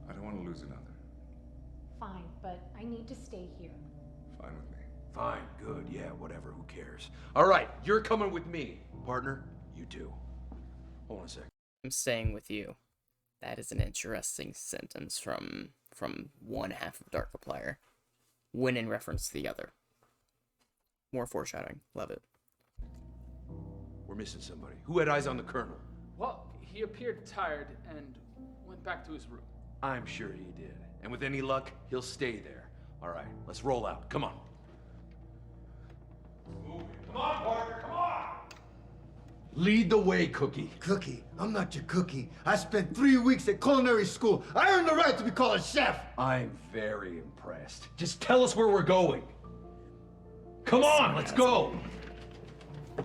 I don't want to lose another. Fine, but I need to stay here. Fine with me. Fine, good, yeah, whatever, who cares? All right, you're coming with me. Partner, you too. Hold on a sec. I'm staying with you. That is an interesting sentence from one half of Markiplier, when in reference to the other. More foreshadowing. Love it. We're missing somebody. Who had eyes on the Colonel? Well, he appeared tired and went back to his room. I'm sure he did. And with any luck, he'll stay there. All right, let's roll out. Come on. Come on, partner, come on! Lead the way, Cookie. Cookie, I'm not your cookie. I spent 3 weeks at culinary school. I earned the right to be called a chef. I'm very impressed. Just tell us where we're going. Come on, let's go! I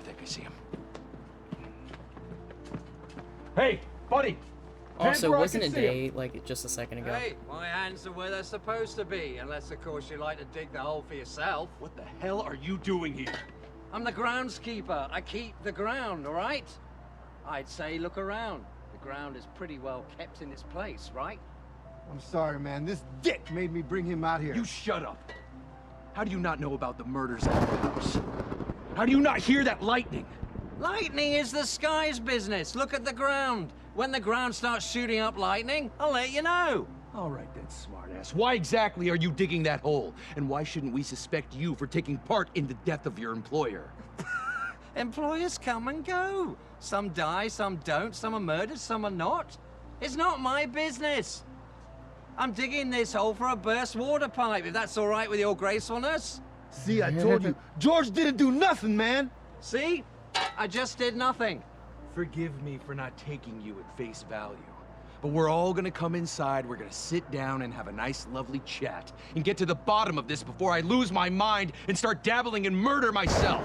think I see him. Hey, buddy! Also, wasn't it day, like, just a second ago? Hey, my hands are where they're supposed to be, unless, of course, you like to dig the hole for yourself. What the hell are you doing here? I'm the groundskeeper. I keep the ground, all right? I'd say look around. The ground is pretty well kept in its place, right? I'm sorry, man. This dick made me bring him out here. You shut up. How do you not know about the murders at the house? How do you not hear that lightning? Lightning is the sky's business. Look at the ground. When the ground starts shooting up lightning, I'll let you know. All right then, smartass. Why exactly are you digging that hole? And why shouldn't we suspect you for taking part in the death of your employer? Employers come and go. Some die, some don't, some are murdered, some are not. It's not my business. I'm digging this hole for a burst water pipe, if that's all right with your gracefulness. See, I told you. George didn't do nothing, man. See? I just did nothing. Forgive me for not taking you at face value. But we're all gonna come inside, we're gonna sit down and have a nice, lovely chat, and get to the bottom of this before I lose my mind and start dabbling in murder myself.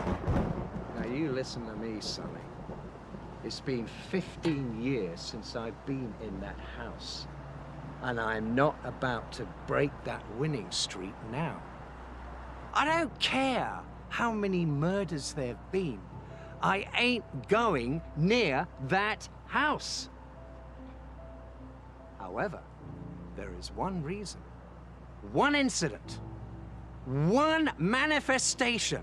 Now you listen to me, Sonny. It's been 15 years since I've been in that house. And I'm not about to break that winning streak now. I don't care how many murders there've been. I ain't going near that house. However, there is one reason, one incident, one manifestation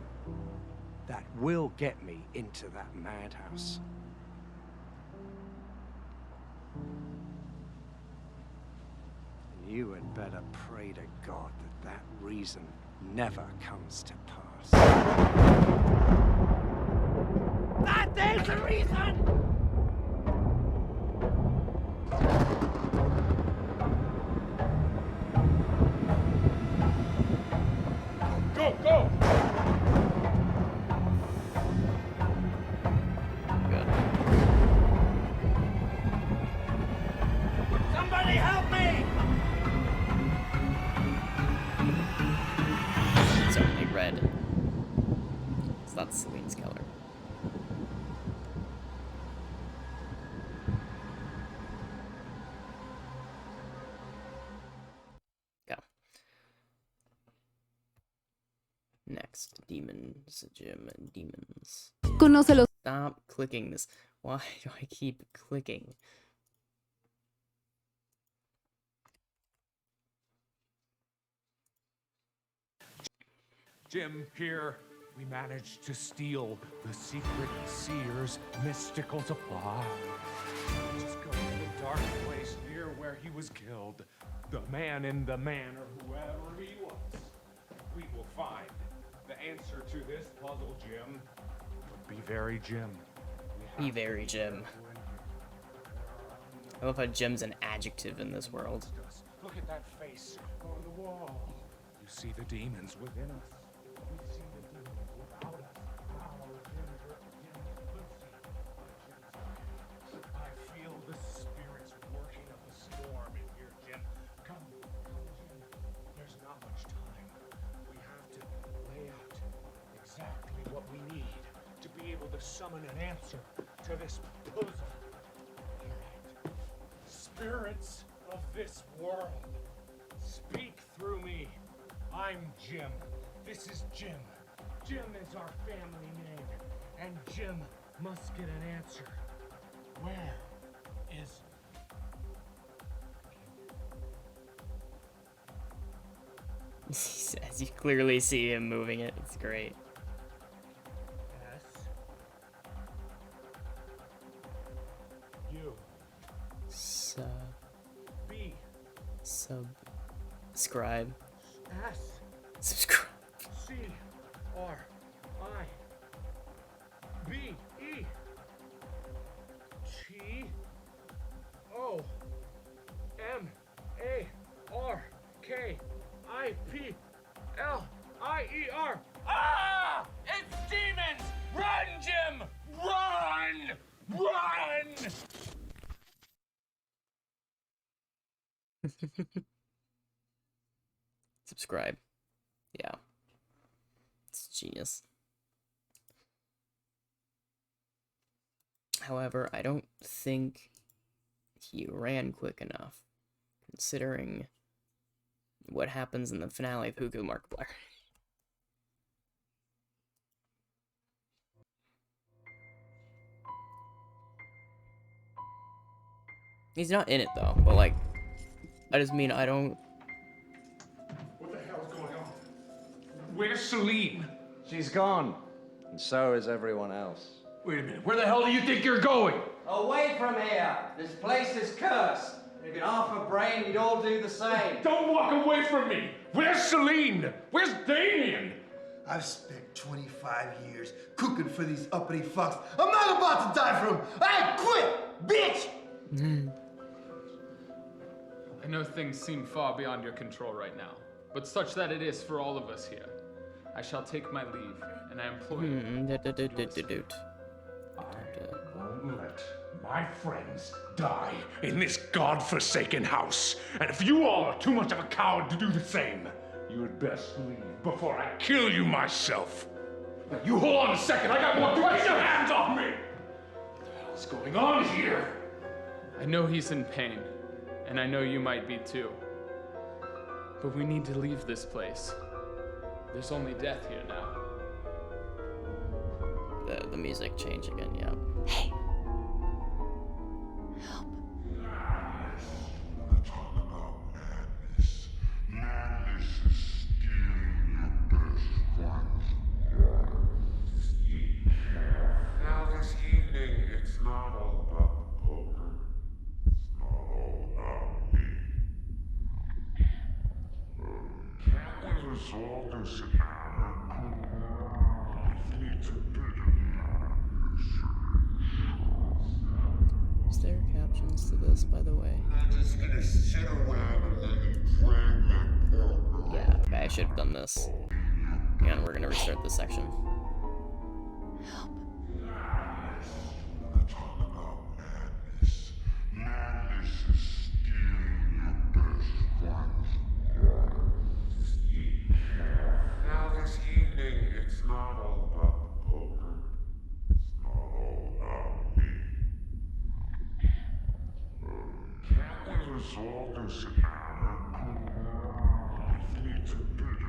that will get me into that madhouse. And you had better pray to God that that reason never comes to pass. That is the reason! Go, go! Somebody help me! It's only red. So that's Next, demons, gym, and demons. Conócelos. Stop clicking this. Why do I keep clicking? Jim, here, we managed to steal the secret seer's mystical supply. Just go to the dark place near where he was killed. The man in the manor, whoever he was. We will find the answer to this puzzle, Jim. But be very Jim. Be very Jim. I love how Jim's an adjective in this world. Look at that face on the wall. You see the demons within us. We see the demons without us. I feel the spirits working of the storm in here, Jim. Come, Jim. There's not much time. We have to lay out exactly what we need to be able to summon an answer to this puzzle. All right. Spirits of this world, speak through me. I'm Jim. This is Jim. Jim is our family name, and Jim must get an answer. Where is... As you clearly see him moving it, it's great. S? U. B. Subscribe. S. Subscribe. C. R. I. B. E. T. O. M. A. R. K. I. P. L. I. E. R. Ah! It's demons! Run, Jim! Run! Run! Subscribe. Yeah. It's genius. However, I don't think he ran quick enough, considering what happens in the finale of Hugo Markiplier. He's not in it though, but like, I just mean I don't. What the hell's going on? Where's Celine? She's gone. And so is everyone else. Wait a minute, where the hell do you think you're going? Away from here! This place is cursed. If you'd half a brain, you'd all do the same. Don't walk away from me! Where's Celine? Where's Damien? I've spent 25 years cooking for these uppity fucks. I'm not about to die for them. I quit, bitch! I know things seem far beyond your control right now, but such that it is for all of us here. I shall take my leave, and I implore you. I won't let my friends die in this godforsaken house. And if you all are too much of a coward to do the same, you had best leave before I kill you myself. Now, you hold on a second. I got more to get your hands off me! What the hell's going on here? I know he's in pain, and I know you might be too. But we need to leave this place. There's only death here now. The music changed again, yeah. Hey! Help. Talk about madness. Madness is stealing your best friend's Now this evening, it's not all about poker. It's not all about me. Can't we resolve this amicably? Need to bid Is there captions to this, by the way? I'm just gonna sit around and let you drag that poker. Yeah, okay, I should have done this. And we're gonna restart this section. Help. Talk about madness. Madness is stealing your best friend's Now this evening, it's not all about poker. It's not all about me. Can't we resolve this amicably? Need to bid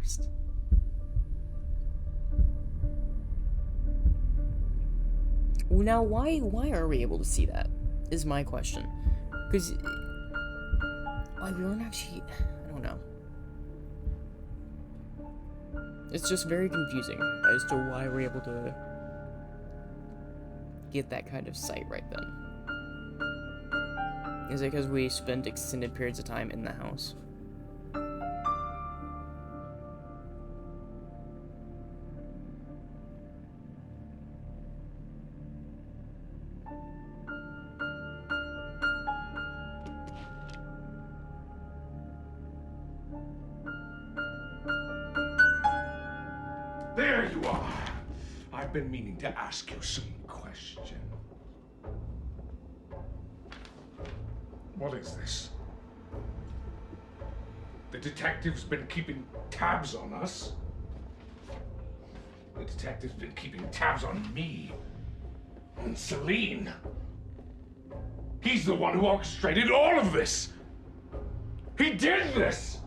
worst. Well, now, why are we able to see that? Is my question. Because, like, we weren't actually... I don't know. It's just very confusing as to why we're able to get that kind of sight right then. Is it because we spent extended periods of time in the house? There you are. I've been meaning to ask you some question. What is this? The detective's been keeping tabs on us. The detective's been keeping tabs on me. And Celine. He's the one who orchestrated all of this. He did this.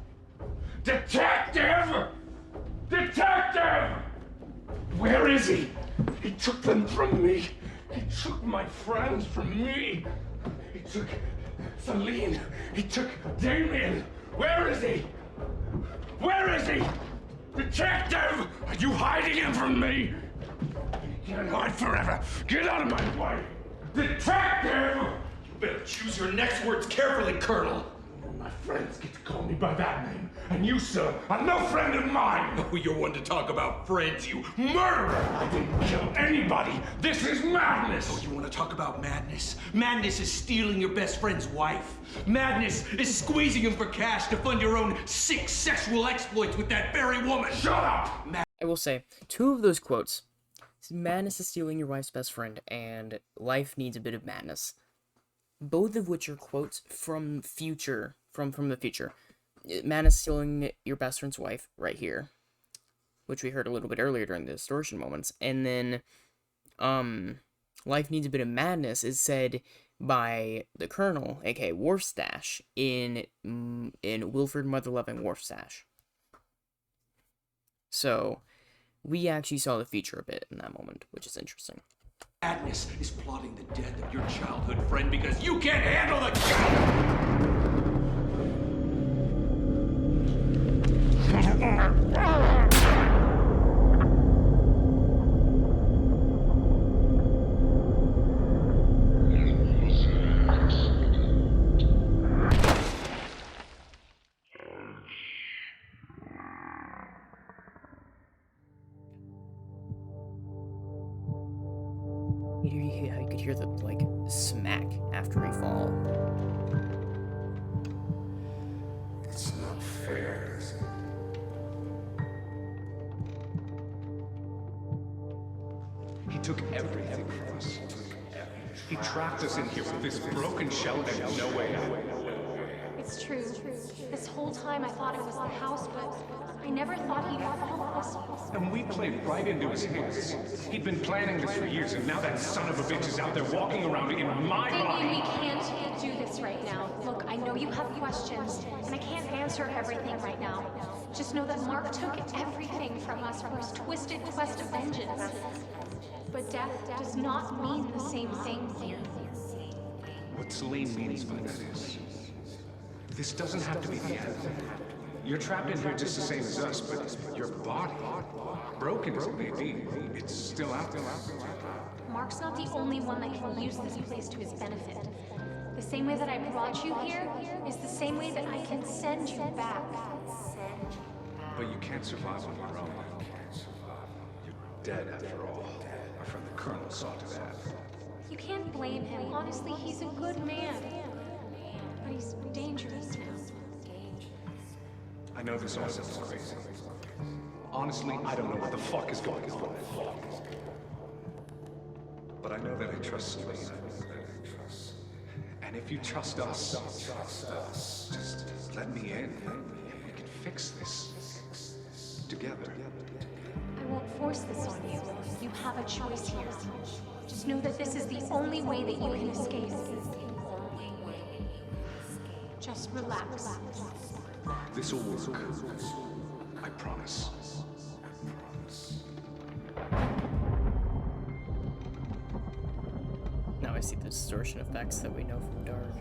Detective! Detective! Where is he? He took them from me. He took my friends from me. He took Celine. He took Damien. Where is he? Where is he? Detective! Are you hiding him from me? You can't hide forever. Get out of my way. Detective! You better choose your next words carefully, Colonel. My friends get to call me by that name. And you, sir, are no friend of mine! Oh, you're one to talk about friends, you murderer! I didn't kill anybody! This is madness! Oh, you want to talk about madness? Madness is stealing your best friend's wife. Madness is squeezing him for cash to fund your own sick sexual exploits with that very woman! Shut up! I will say, 2 of those quotes, madness is stealing your wife's best friend, and life needs a bit of madness. Both of which are quotes from the future. Madness stealing your best friend's wife, right here. Which we heard a little bit earlier during the distortion moments. And then, life needs a bit of madness is said by the Colonel, aka Warfstache, in Wilfred Mother-Loving Warfstache. So, we actually saw the future a bit in that moment, which is interesting. Madness is plotting the death of your childhood friend because you can't handle the... You could hear the, like, smack after he fall. It's not fair, is it? He took everything from us. He trapped us in here with this broken shell and no way out. It's true. This whole time I thought it was the house, but I never thought he'd follow us. And we played right into his hands. He'd been planning this for years, and now that son of a bitch is out there walking around in my Damien, body. we can't do this right now. Look, I know you have questions, and I can't answer everything right now. Just know that Mark took everything from us from his twisted quest of vengeance. But death does not mean the same thing here. What Celine means by that is, this doesn't have to be the end. You're trapped in here just the same as us, but your body, broken as it may be, it's still out there. Mark's not the only one that can use this place to his benefit. The same way that I brought you here is the same way that I can send you back. But you can't survive on your own. You're dead after all. Our friend the Colonel saw to that. You can't blame him. Honestly, he's a good man. But he's dangerous now. I know this all sounds crazy. Honestly, I don't know what the fuck is going on. But I know that I trust Celine. And if you trust us, just let me in. We can fix this. Together. I won't force this on you. You have a choice here. Just know that this is the only way that you can escape. Just relax. This'll work. I promise. I promise. Now I see the distortion effects that we know from Dark.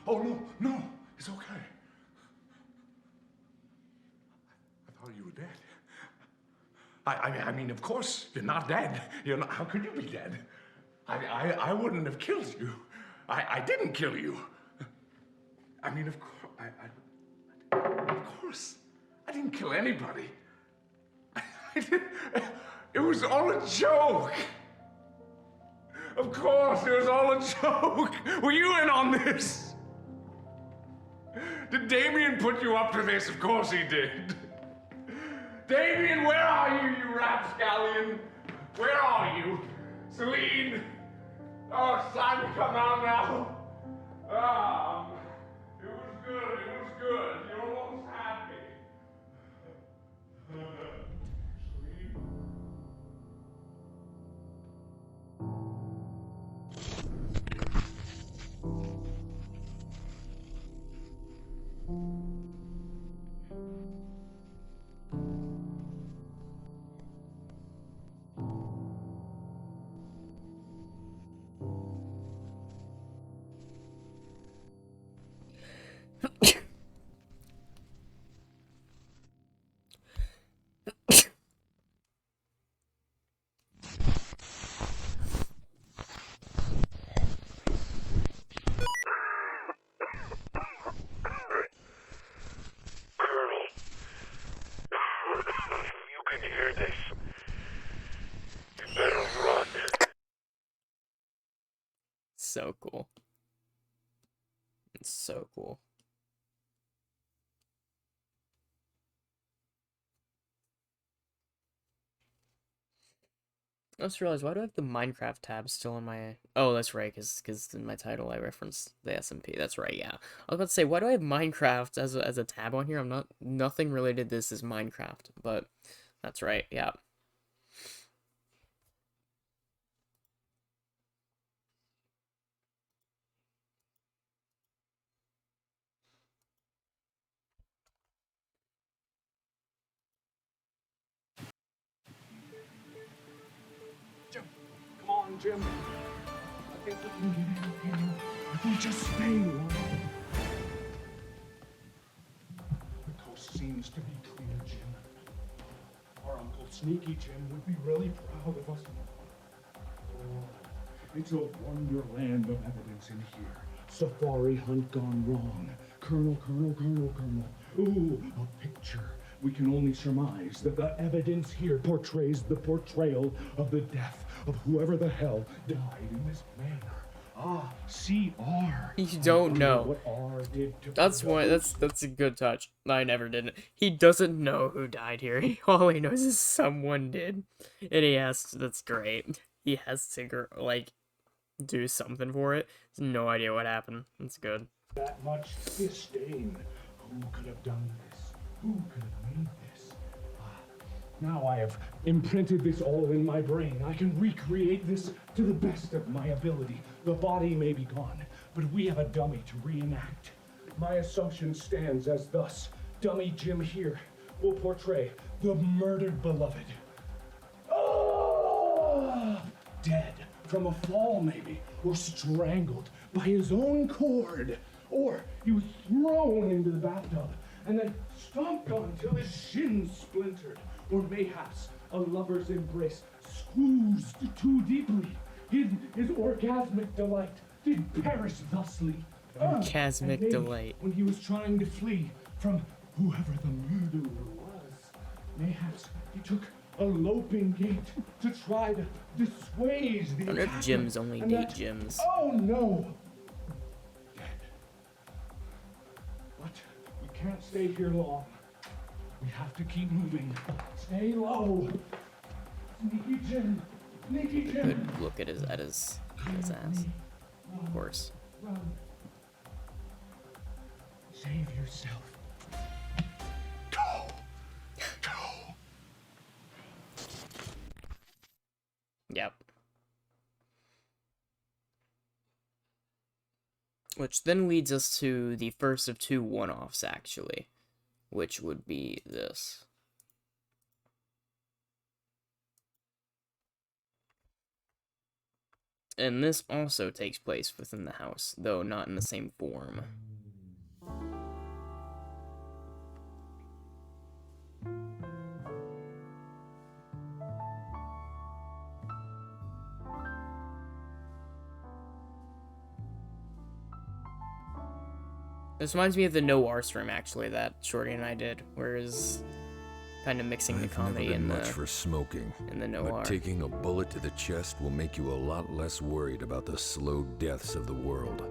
Oh, no, no, it's okay. I thought you were dead. I mean, of course, you're not dead. You're not, how could you be dead? I wouldn't have killed you. I didn't kill you. I mean, of course, of course, I didn't kill anybody. It was all a joke. Of course, it was all a joke. Were you in on this? Did Damien put you up to this? Of course he did. Damien, where are you, you rapscallion? Where are you? Celine? Oh, it's time to come out now. It was good, it was good. You almost had me. Celine? So cool. It's so cool. I just realized, why do I have the Minecraft tab still in my... Oh, that's right, because in my title I referenced the SMP. That's right, yeah. I was about to say, why do I have Minecraft as a tab on here? Nothing related to this is Minecraft, but that's right, yeah. Come on, Jim. I think we can get in here. If we just stay long. The coast seems to be clear, Jim. Our Uncle Sneaky Jim would be really proud of us. It's a wonderland of evidence in here. Safari hunt gone wrong. Colonel. Ooh, a picture. We can only surmise that the evidence here portrays the portrayal of the death of whoever the hell died in this manner. Ah, C.R. You don't know. What R did to That's a good touch. I never did it. He doesn't know who died here. All he knows is someone did. And he has to, that's great. He has to, like, do something for it. He has no idea what happened. That's good. That much disdain. Who could have done this? Who could have made this? Now I have imprinted this all in my brain. I can recreate this to the best of my ability. The body may be gone, but we have a dummy to reenact. My assumption stands as thus. Dummy Jim here will portray the murdered beloved. Oh! Dead from a fall, maybe, or strangled by his own cord. Or he was thrown into the bathtub and then stomped on till his shins splintered. Or mayhaps a lover's embrace squoozed too deeply. His orgasmic delight did perish thusly. Orgasmic delight. When he was trying to flee from whoever the murderer was, mayhaps he took a loping gait to try to dissuade the I wonder if attacker, gyms only and date that- gyms. Oh no! Dead. But we can't stay here long. We have to keep moving. Stay low. Sneaky Jim. Sneaky Jim. Good look at his ass. Of course. Run. Save yourself. Go. Go. Which then leads us to the first of two one-offs, actually. Which would be this. And this also takes place within the house, though not in the same form. This reminds me of the Noir stream, actually, that Shorty and I did, whereas kind of mixing the comedy I've never and been the much for smoking, noir. but taking a bullet to the chest will make you a lot less worried about the slow deaths of the world.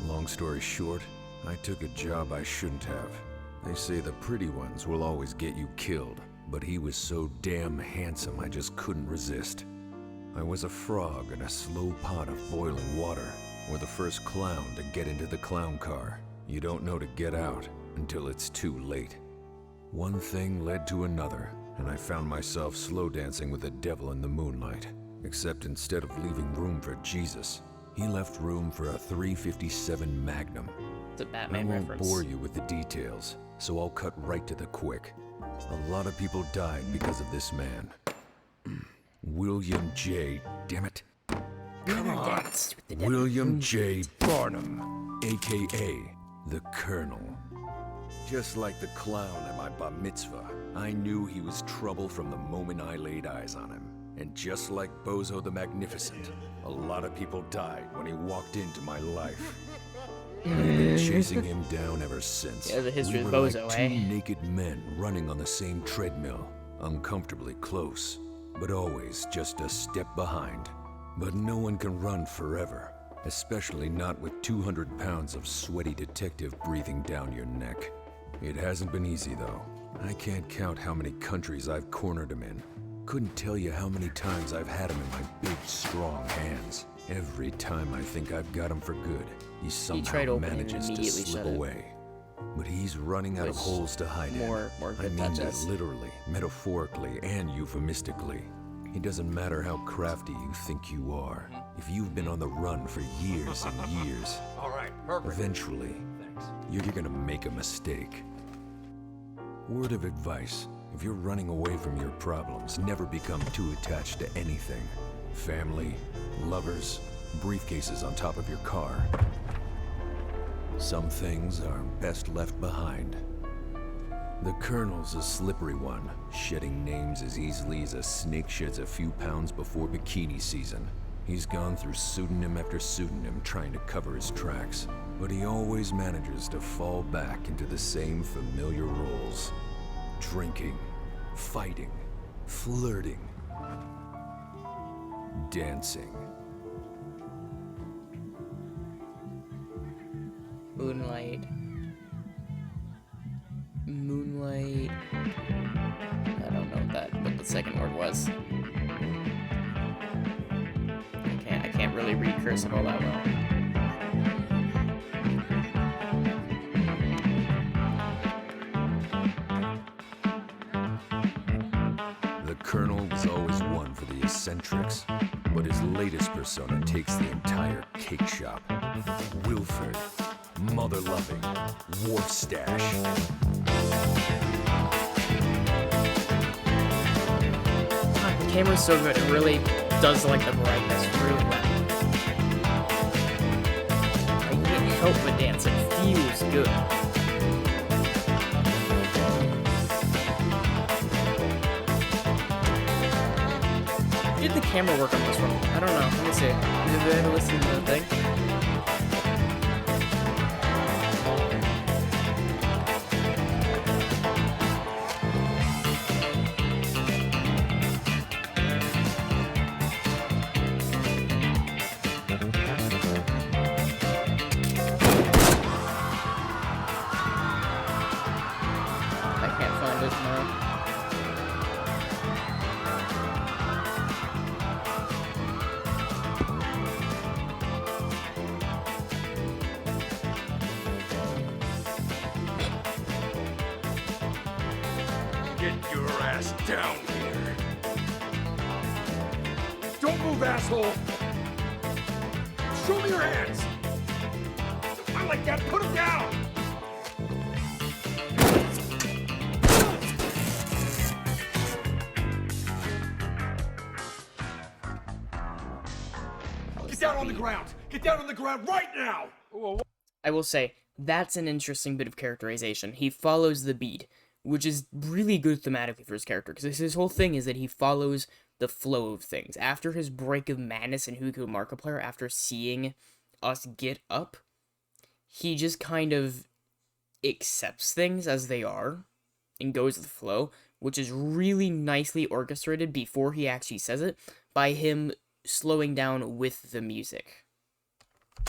Long story short, I took a job I shouldn't have. They say the pretty ones will always get you killed, but he was so damn handsome I just couldn't resist. I was a frog in a slow pot of boiling water, or the first clown to get into the clown car. You don't know to get out until it's too late. One thing led to another, and I found myself slow dancing with the devil in the moonlight. Except instead of leaving room for Jesus, he left room for a .357 Magnum. It's a Batman I won't reference. bore you with the details, so I'll cut right to the quick. A lot of people died because of this man. William J. Damn it. Come on. William J. Barnum, a.k.a. the Colonel. Just like the clown at my bar mitzvah, I knew he was trouble from the moment I laid eyes on him. And just like Bozo the Magnificent, a lot of people died when he walked into my life. I've been chasing him down ever since. Yeah, the history we of were Bozo, like eh? two naked men running on the same treadmill, uncomfortably close, but always just a step behind. But no one can run forever, especially not with 200 pounds of sweaty detective breathing down your neck. It hasn't been easy, though. I can't count how many countries I've cornered him in. Couldn't tell you how many times I've had him in my big, strong hands. Every time I think I've got him for good, he somehow tried opening and manages to immediately slip shut it. away. But he's running out of Which holes to hide more in. I good mean that touches. literally, metaphorically, and euphemistically. It doesn't matter how crafty you think you are. If you've been on the run for years and years, All right, perfect. eventually, Thanks. you're gonna make a mistake. Word of advice, if you're running away from your problems, never become too attached to anything. Family, lovers, briefcases on top of your car. Some things are best left behind. The Colonel's a slippery one, shedding names as easily as a snake sheds a few pounds before bikini season. He's gone through pseudonym after pseudonym trying to cover his tracks, but he always manages to fall back into the same familiar roles. Drinking, fighting, flirting, dancing. Moonlight. Moonlight. I don't know what the second word was. I can't really read cursive all that well. The Colonel was always one for the eccentrics, but his latest persona takes the entire cake shop. Wilford, mother-loving, wharf stash. God, the camera's so good, it really does like the brightness really well. I can't help but dance, it feels good. Did the camera work on this one? I don't know. Let me see. Did I ever listen to the thing? I can't find it now. Get your ass down here. Don't move, asshole. Show me your hands. Not like that! Put him down! Get down on the ground! Get down on the ground right now! I will say, that's an interesting bit of characterization. He follows the beat, which is really good thematically for his character, because his whole thing is that he follows the flow of things. After his break of madness in Who Killed Markiplier, after seeing us get up, he just kind of accepts things as they are and goes with the flow, which is really nicely orchestrated before he actually says it by him slowing down with the music.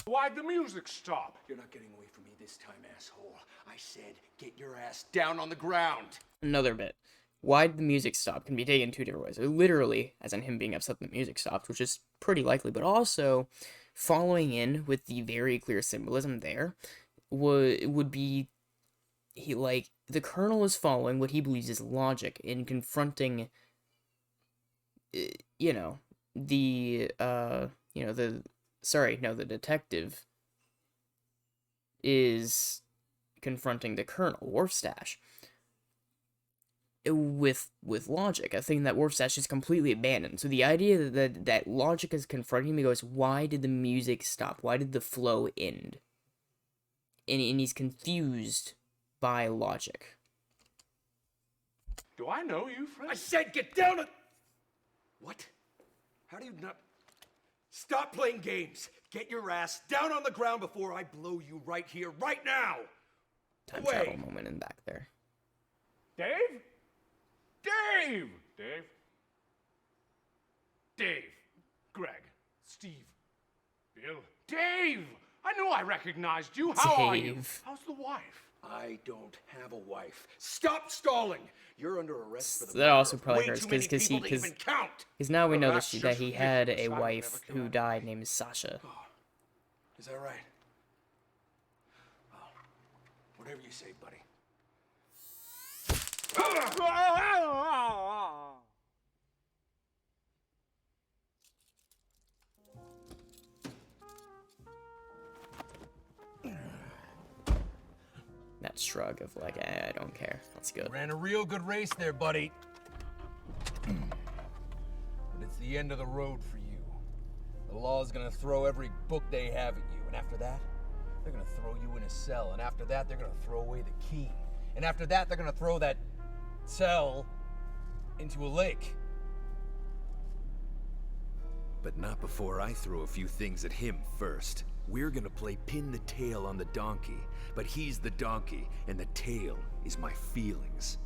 Why'd the music stop? You're not getting away from me this time, asshole. I said, get your ass down on the ground. Another bit. Why'd the music stop can be taken two different ways. Literally, as in him being upset the music stopped, which is pretty likely, but also following in with the very clear symbolism there would be the Colonel is following what he believes is logic in confronting the detective is confronting the Colonel, Warfstache, with logic, a thing that Warfstache is completely abandoned. So the idea that logic is confronting him, he goes, why did the music stop? Why did the flow end? And he's confused by logic. Do I know you, Fred? I said get down on... What? How do you not... Stop playing games. Get your ass down on the ground before I blow you right here, right now. Time travel moment in back there. Dave? Dave! Dave? Dave. Greg. Steve. Bill. Dave! I knew I recognized you. How are you? How's the wife? I don't have a wife. Stop stalling. You're under arrest for the that also probably way hurts too many because people to even count. now we know that's that he just had a ridiculous. I wife never who could. died named Sasha. Is that right? Oh, whatever you say, buddy. That shrug of like, I don't care. That's good. Ran a real good race there, buddy. But it's the end of the road for you. The law's gonna throw every book they have at you, and after that, they're gonna throw you in a cell, and after that, they're gonna throw away the key. And after that, they're gonna throw that cell into a lake. But not before I throw a few things at him first. We're gonna play pin the tail on the donkey, but he's the donkey, and the tail is my feelings.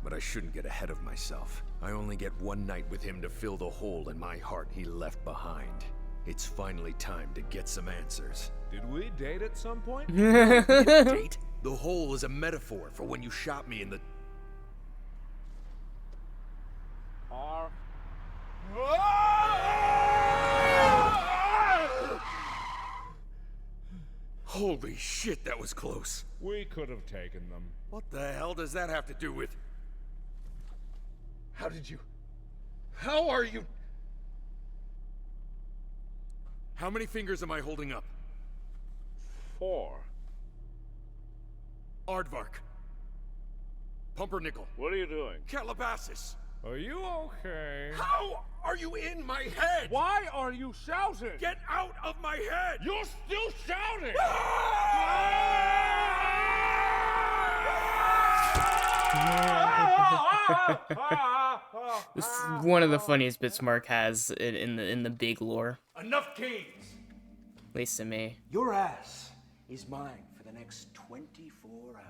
But I shouldn't get ahead of myself. I only get one night with him to fill the hole in my heart he left behind. It's finally time to get some answers. Did we date at some point? Date? The hole is a metaphor for when you shot me in the... Holy shit, that was close. We could have taken them. What the hell does that have to do with... How did you... How are you... How many fingers am I holding up? 4. Aardvark. Pumpernickel. What are you doing? Calabasas. Are you okay? How are you in my head? Why are you shouting? Get out of my head! You're still shouting! This is one of the funniest bits Mark has in the big lore, Enough games! at least to me. Your ass is mine for the next 24 hours.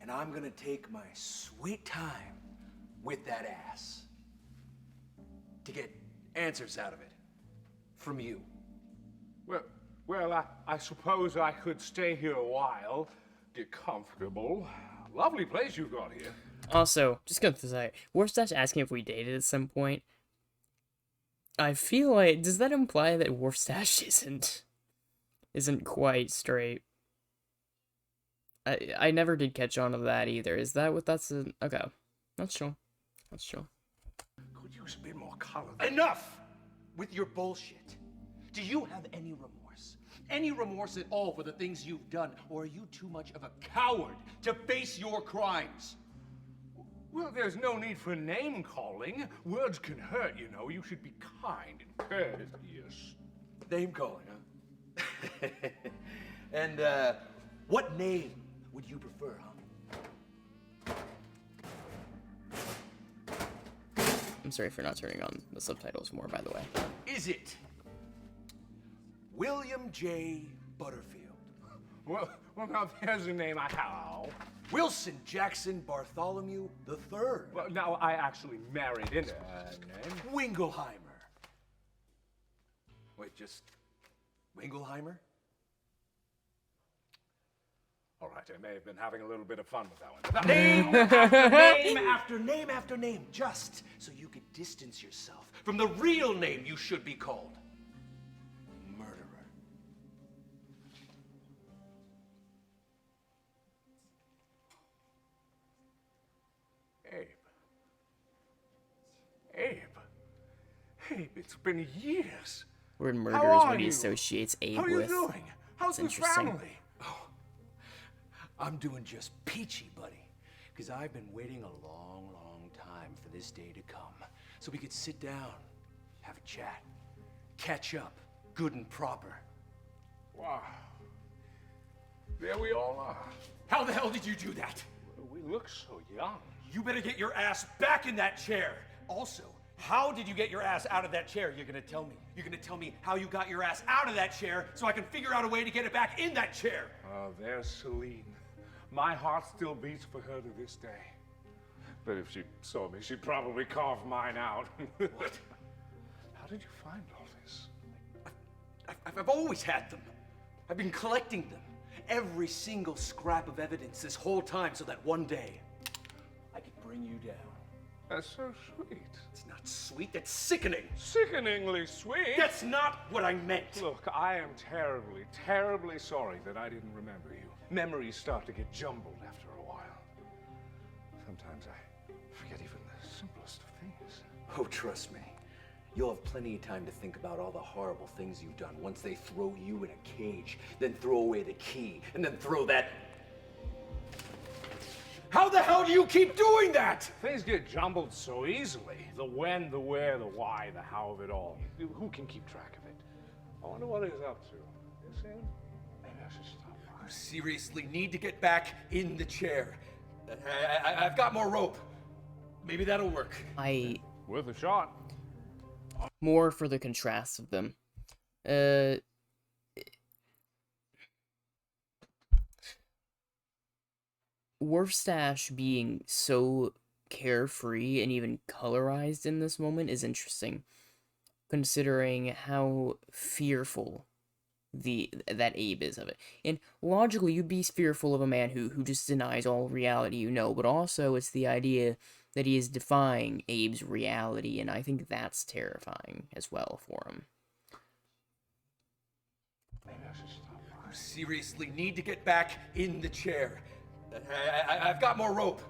And I'm gonna take my sweet time with that ass to get answers out of it from you. Well, I suppose I could stay here a while. Get comfortable. Lovely place you've got here. Also, just gonna say, Warfstache asking if we dated at some point. I feel like, does that imply that Warfstache isn't quite straight? I never did catch on to that either. Is that what that's a... Okay. That's true. That's true. Could use a bit more color. Enough with your bullshit. Do you have any remorse? Any remorse at all for the things you've done? Or are you too much of a coward to face your crimes? Well, there's no need for name calling. Words can hurt, you know. You should be kind and courteous. Name calling, huh? And, what name would you prefer, huh? I'm sorry for not turning on the subtitles more, by the way. Is it William J. Butterfield? Well, now there's a name I have. Wilson Jackson Bartholomew III? Well, now I actually married into that name. Wingleheimer. Wait, just Wingleheimer? All right, I may have been having a little bit of fun with that one. Name after name after name after name, just so you could distance yourself from the real name you should be called. Murderer. Abe, it's been years. Word How murder is are what he you? associates Abe How are you with. doing? How's the interesting. family? Oh, I'm doing just peachy, buddy. Because I've been waiting a long, long time for this day to come. So we could sit down, have a chat, catch up, good and proper. Wow. There we all are. How the hell did you do that? We look so young. You better get your ass back in that chair. Also, how did you get your ass out of that chair? You're gonna tell me. You're gonna tell me how you got your ass out of that chair so I can figure out a way to get it back in that chair. Oh, there's Celine. My heart still beats for her to this day. But if she saw me, she'd probably carve mine out. What? How did you find all this? I've always had them. I've been collecting them. Every single scrap of evidence this whole time so that one day I could bring you down. That's so sweet. It's not sweet, that's sickening. Sickeningly sweet. That's not what I meant. Look, I am terribly, terribly sorry that I didn't remember you. Memories start to get jumbled after a while. Sometimes I forget even the simplest of things. Oh, trust me. You'll have plenty of time to think about all the horrible things you've done once they throw you in a cage, then throw away the key, and then throw that... How the hell do you keep doing that? Things get jumbled so easily. The when, the where, the why, the how of it all. Who can keep track of it? I wonder what he's up to. You see him? Maybe I should stop by. You seriously need to get back in the chair. I've got more rope. Maybe that'll work. Worth a shot. More for the contrast of them. Wolfstash being so carefree and even colorized in this moment is interesting, considering how fearful that Abe is of it. And logically, you'd be fearful of a man who just denies all reality you know, but also it's the idea that he is defying Abe's reality, and I think that's terrifying as well for him. Maybe I should stop by. You seriously need to get back in the chair. I've got more rope.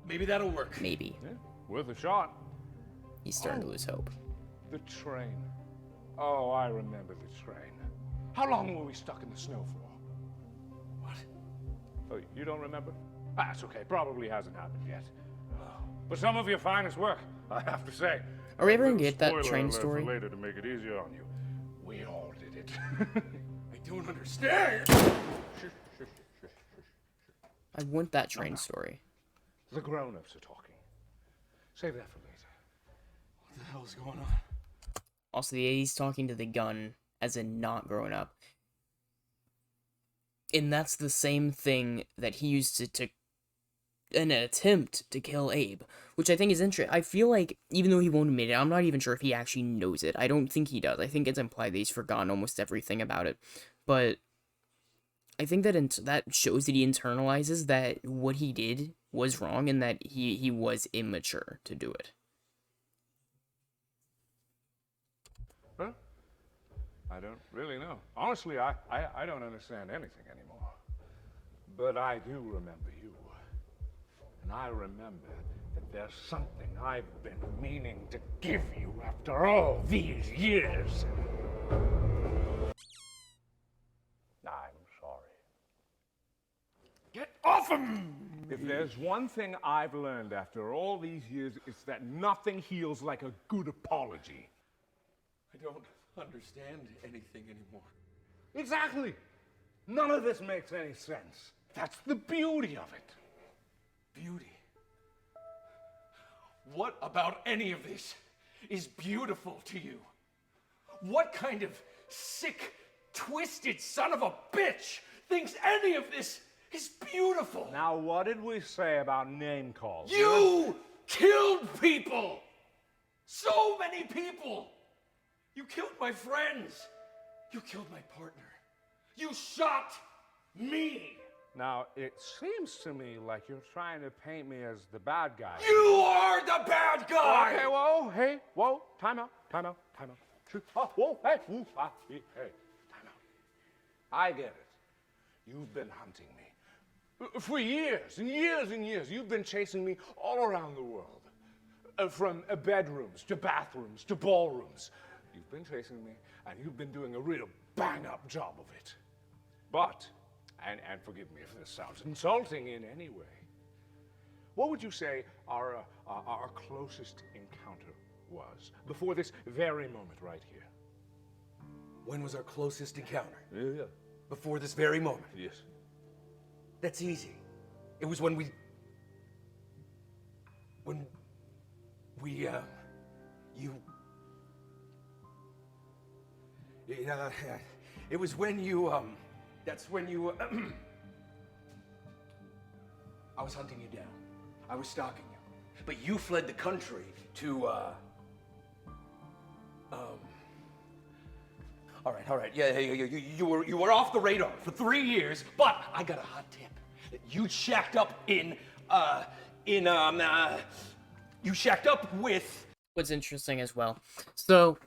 Maybe that'll work. Maybe. Yeah, worth a shot. He's starting to lose hope. The train. Oh, I remember the train. How long were we stuck in the snow for? What? Oh, you don't remember? That's okay. Probably hasn't happened yet. But some of your finest work, I have to say. Are we ever gonna Little get that spoiler train alert for story? later to make it easier on you. We all did it. I don't understand. I want that train story. The grown-ups are talking. Save that for later. What the hell's going on? Also, he's talking to the gun as in not growing up. And that's the same thing that he used to an attempt to kill Abe, which I think is interesting. I feel like, even though he won't admit it, I'm not even sure if he actually knows it. I don't think he does. I think it's implied that he's forgotten almost everything about it. But I think that that shows that he internalizes that what he did was wrong and that he was immature to do it. Huh? I don't really know. Honestly, I don't understand anything anymore. But I do remember you. And I remember that there's something I've been meaning to give you after all these years. I'm sorry. Get off of me! If there's one thing I've learned after all these years, it's that nothing heals like a good apology. I don't understand anything anymore. Exactly. None of this makes any sense. That's the beauty of it. Beauty. What about any of this is beautiful to you? What kind of sick, twisted son of a bitch thinks any of this is beautiful? Now, what did we say about name calls? You killed people! So many people! You killed my friends! You killed my partner! You shot me! Now, it seems to me like you're trying to paint me as the bad guy. You are the bad guy! Okay, whoa, hey, whoa, time out. Whoa, hey, time out. I get it. You've been hunting me. For years and years and years, you've been chasing me all around the world. From bedrooms to bathrooms to ballrooms. You've been chasing me, and you've been doing a real bang-up job of it. But, and forgive me if this sounds insulting in any way, what would you say our closest encounter was before this very moment right here? When was our closest encounter? Yeah. Before this very moment? Yes. That's easy. It was when we, it was when you, that's when you, I was hunting you down. I was stalking you. But you fled the country to, all right. Yeah, you were off the radar for 3 years, but I got a hot tip. You shacked up you shacked up with... What's interesting as well. So,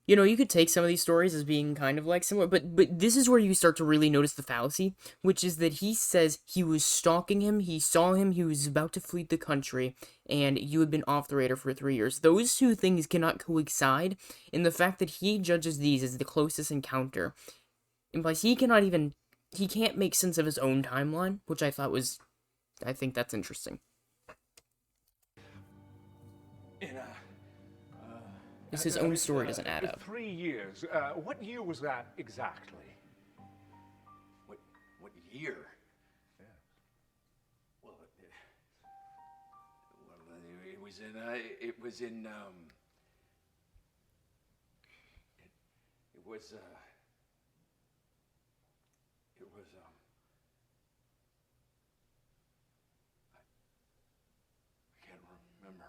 you know, you could take some of these stories as being kind of like similar, but this is where you start to really notice the fallacy, which is that he says he was stalking him, he saw him, he was about to flee the country, and you had been off the radar for 3 years. Those two things cannot coincide, and the fact that he judges these as the closest encounter implies he can't make sense of his own timeline, which I think that's interesting. Because his own story doesn't add up. 3 years. What year was that exactly? What year? Yeah. Well, it was in, it was, I can't remember.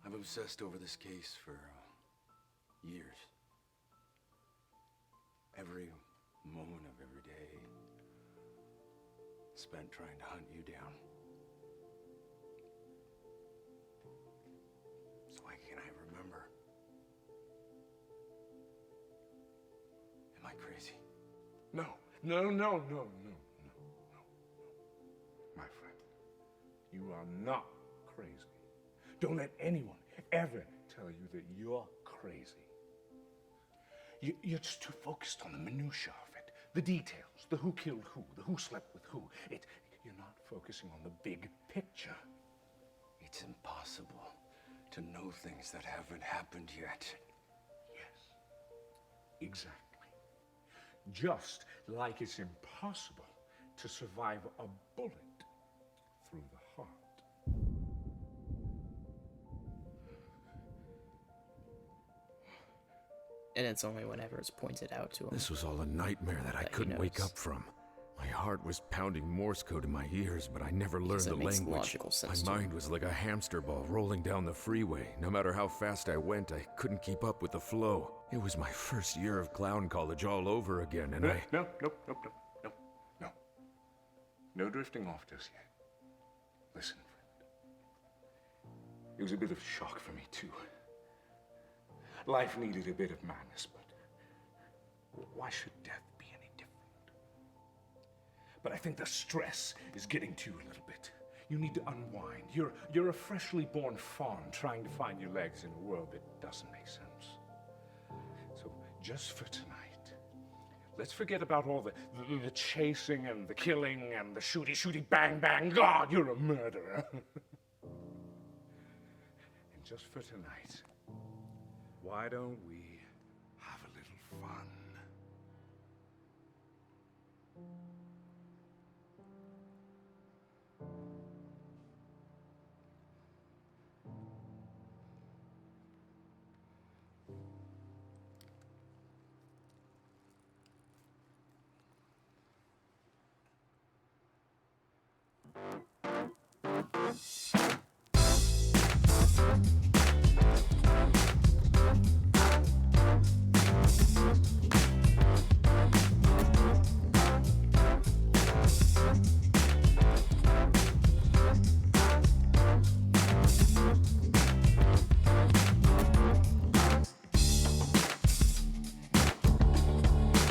I've obsessed over this case for years. Every moment of every day spent trying to hunt you down. So why can't I remember? Am I crazy? No. My friend, you are not crazy. Don't let anyone ever tell you that you're crazy. You're just too focused on the minutiae of it, the details, the who killed who, the who slept with who. You're not focusing on the big picture. It's impossible to know things that haven't happened yet. Yes, exactly. Just like it's impossible to survive a bullet through the heart. And it's only whenever it's pointed out to him. This was all a nightmare that I couldn't wake up from. My heart was pounding Morse code in my ears, but I never learned the language. My mind was like a hamster ball rolling down the freeway. No matter how fast I went, I couldn't keep up with the flow. It was my first year of clown college all over again, and No. No drifting off just yet. Listen, friend. It was a bit of a shock for me, too. Life needed a bit of madness, but why should death be any different? But I think the stress is getting to you a little bit. You need to unwind. You're a freshly born fawn trying to find your legs in a world that doesn't make sense. So just for tonight, let's forget about all the chasing and the killing and the shooty, bang, bang. God, you're a murderer. And just for tonight, why don't we have a little fun?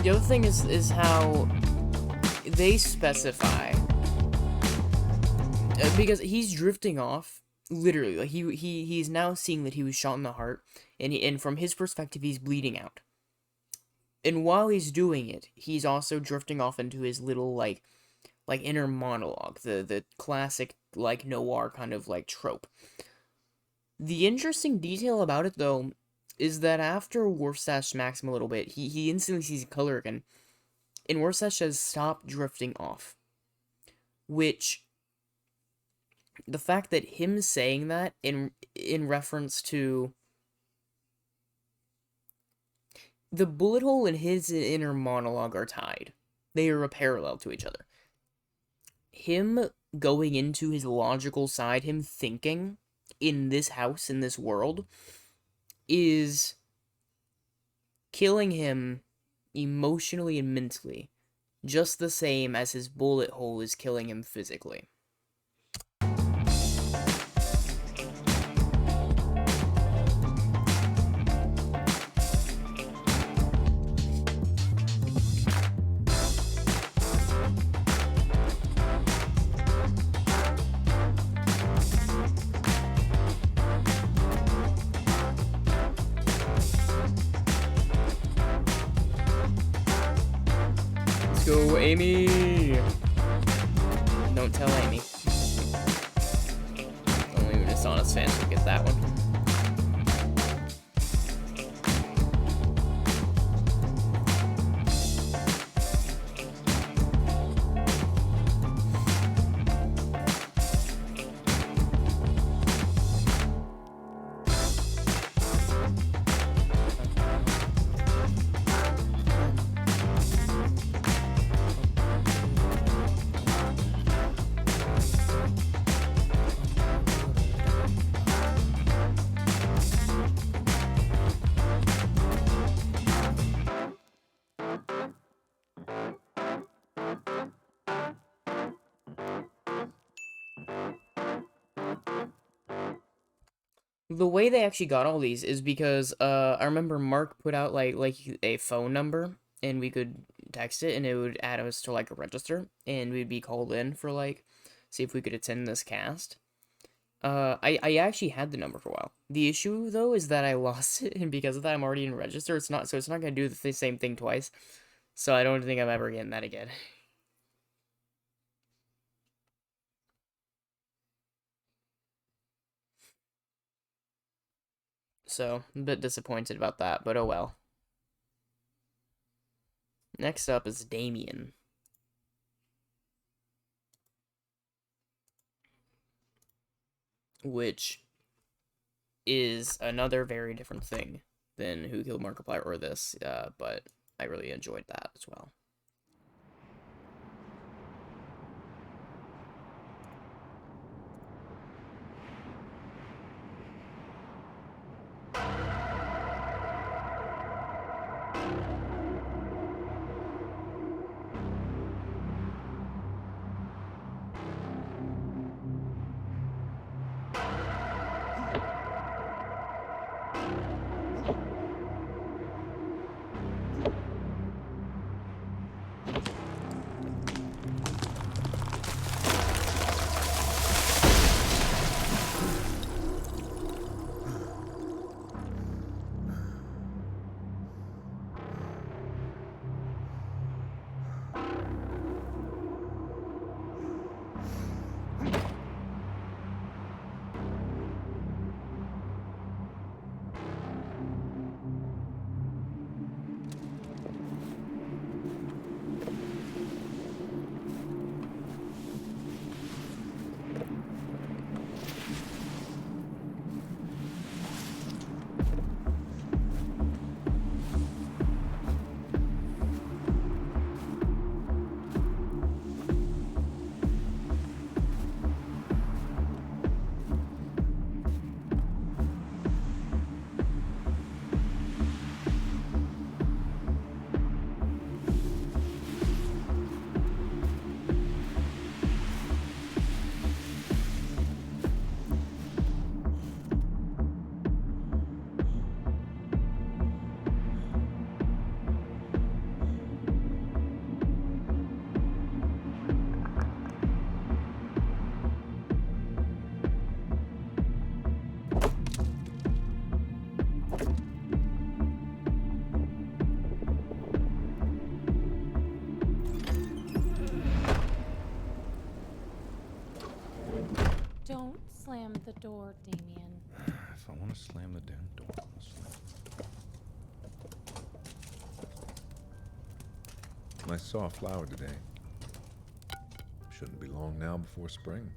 The other thing is how they specify, because he's drifting off, literally. Like he's now seeing that he was shot in the heart, and from his perspective, he's bleeding out. And while he's doing it, he's also drifting off into his little like inner monologue, the classic like noir kind of like trope. The interesting detail about it, though, is that after Warstash smacks him a little bit, he instantly sees color again, and Warstash has stopped drifting off. Which, the fact that him saying that in reference to the bullet hole and his inner monologue are tied. They are parallel to each other. Him going into his logical side, him thinking in this house, in this world, is killing him emotionally and mentally, just the same as his bullet hole is killing him physically. Go, Amy! Don't tell Amy. Only a Dishonest fans will get that one. The way they actually got all these is because I remember Mark put out like a phone number, and we could text it, and it would add us to like a register, and we'd be called in for like see if we could attend this cast. I actually had the number for a while. The issue though is that I lost it, and because of that I'm already in register. It's not gonna do the same thing twice. So I don't think I'm ever getting that again. So, I'm a bit disappointed about that, but oh well. Next up is Damien. Which is another very different thing than Who Killed Markiplier or this, but I really enjoyed that as well. Don't slam the door, Damien. If I want to slam the damn door, I'll slam it. I saw a flower today. Shouldn't be long now before spring.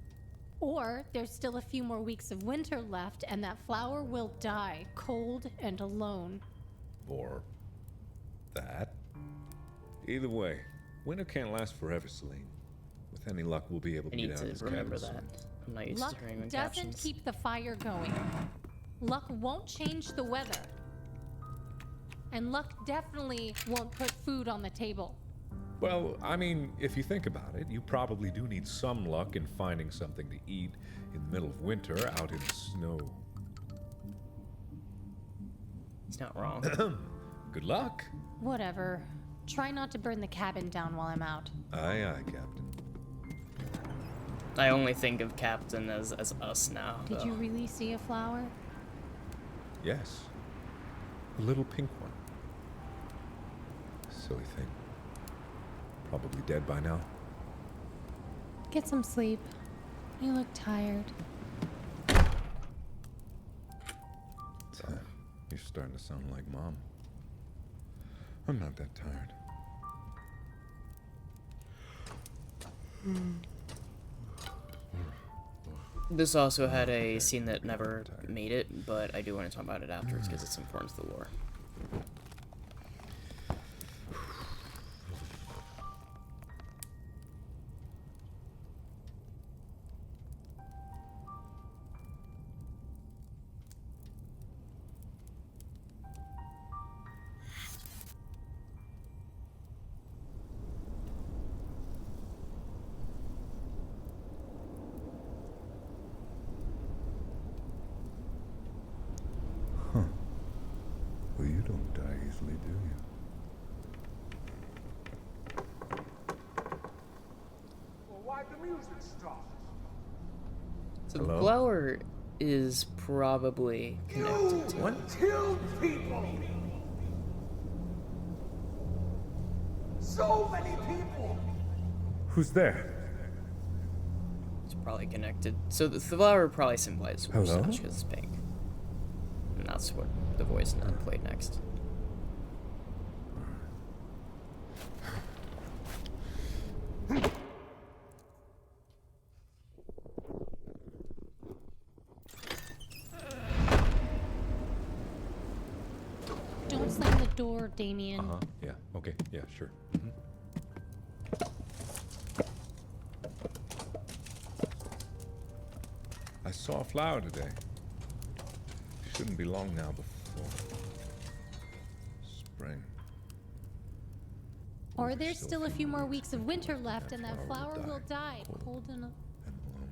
Or there's still a few more weeks of winter left, and that flower will die, cold and alone. Or that. Either way, winter can't last forever, Celine. With any luck, we'll be able I to need get out of this to remember cabin that. soon. I'm not used Luck to hearing when doesn't captions. keep the fire going. Luck won't change the weather. And luck definitely won't put food on the table. Well, I mean, if you think about it, you probably do need some luck in finding something to eat in the middle of winter out in the snow. He's not wrong. Good luck. Whatever. Try not to burn the cabin down while I'm out. Aye, aye, Captain. I only think of Captain as us now. Did you really see a flower? Yes. A little pink one. Silly thing. Probably dead by now. Get some sleep. You look tired. You're starting to sound like Mom. I'm not that tired. This also had a scene that never made it, but I do want to talk about it afterwards because it's important to the lore. Well, you don't die easily, do you? Well, why'd the music stop? So Hello? the flower is probably connected to You killed people! So many people! Who's there? It's probably connected. So the flower probably symbolizes Hello? because it's pink. And that's what the voice then played next. Don't slam the door, Damien. Uh-huh. Yeah. Okay. Yeah, sure. I saw a flower today. Shouldn't be long now before spring. Or there's still a few more weeks of winter left, and that flower will die, cold and alone.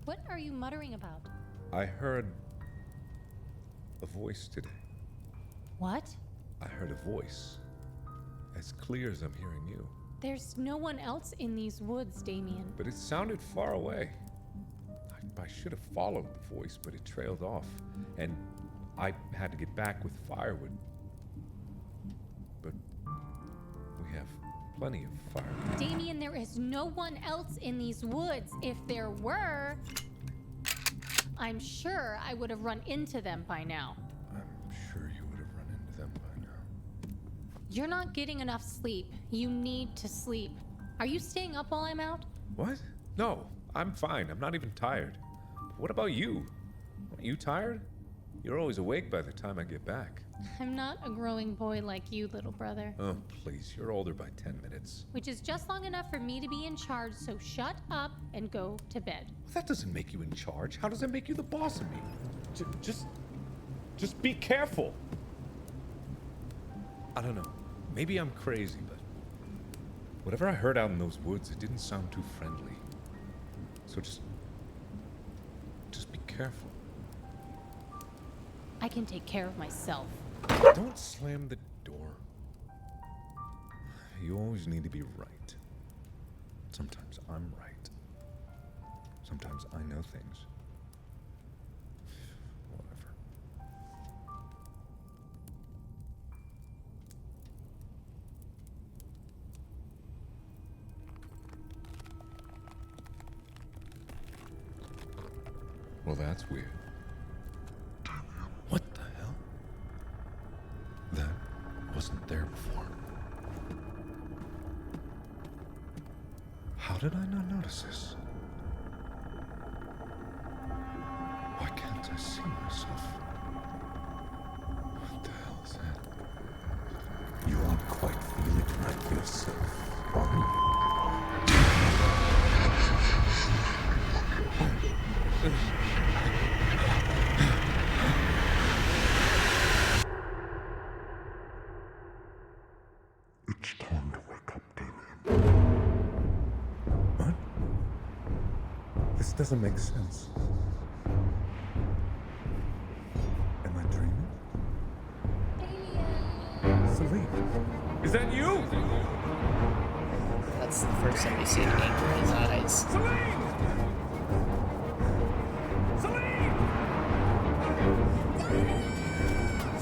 What are you muttering about? I heard a voice today. What? I heard a voice. As clear as I'm hearing you. There's no one else in these woods, Damien. But it sounded far away. I should have followed the voice, but it trailed off. And I had to get back with firewood. But we have plenty of firewood. Damien, there is no one else in these woods. If there were, I'm sure I would have run into them by now. I'm sure you would have run into them by now. You're not getting enough sleep. You need to sleep. Are you staying up while I'm out? What? No, I'm fine. I'm not even tired. What about you? Aren't you tired? You're always awake by the time I get back. I'm not a growing boy like you, little brother. Oh, please. You're older by 10 minutes. Which is just long enough for me to be in charge, so shut up and go to bed. That doesn't make you in charge. How does that make you the boss of me? Just be careful. I don't know. Maybe I'm crazy, but whatever I heard out in those woods, it didn't sound too friendly. So just be careful. I can take care of myself. Don't slam the door. You always need to be right. Sometimes I'm right. Sometimes I know things. Whatever. Well, that's weird. What the hell? That wasn't there before. How did I not notice this? Why can't I see myself? What the hell is that? You aren't quite feeling like yourself, are you? It's time to wake up, Damien. What? This doesn't make sense. Am I dreaming? Celine, is that you? That's the first time you see the anger in his eyes. Celine! Celine!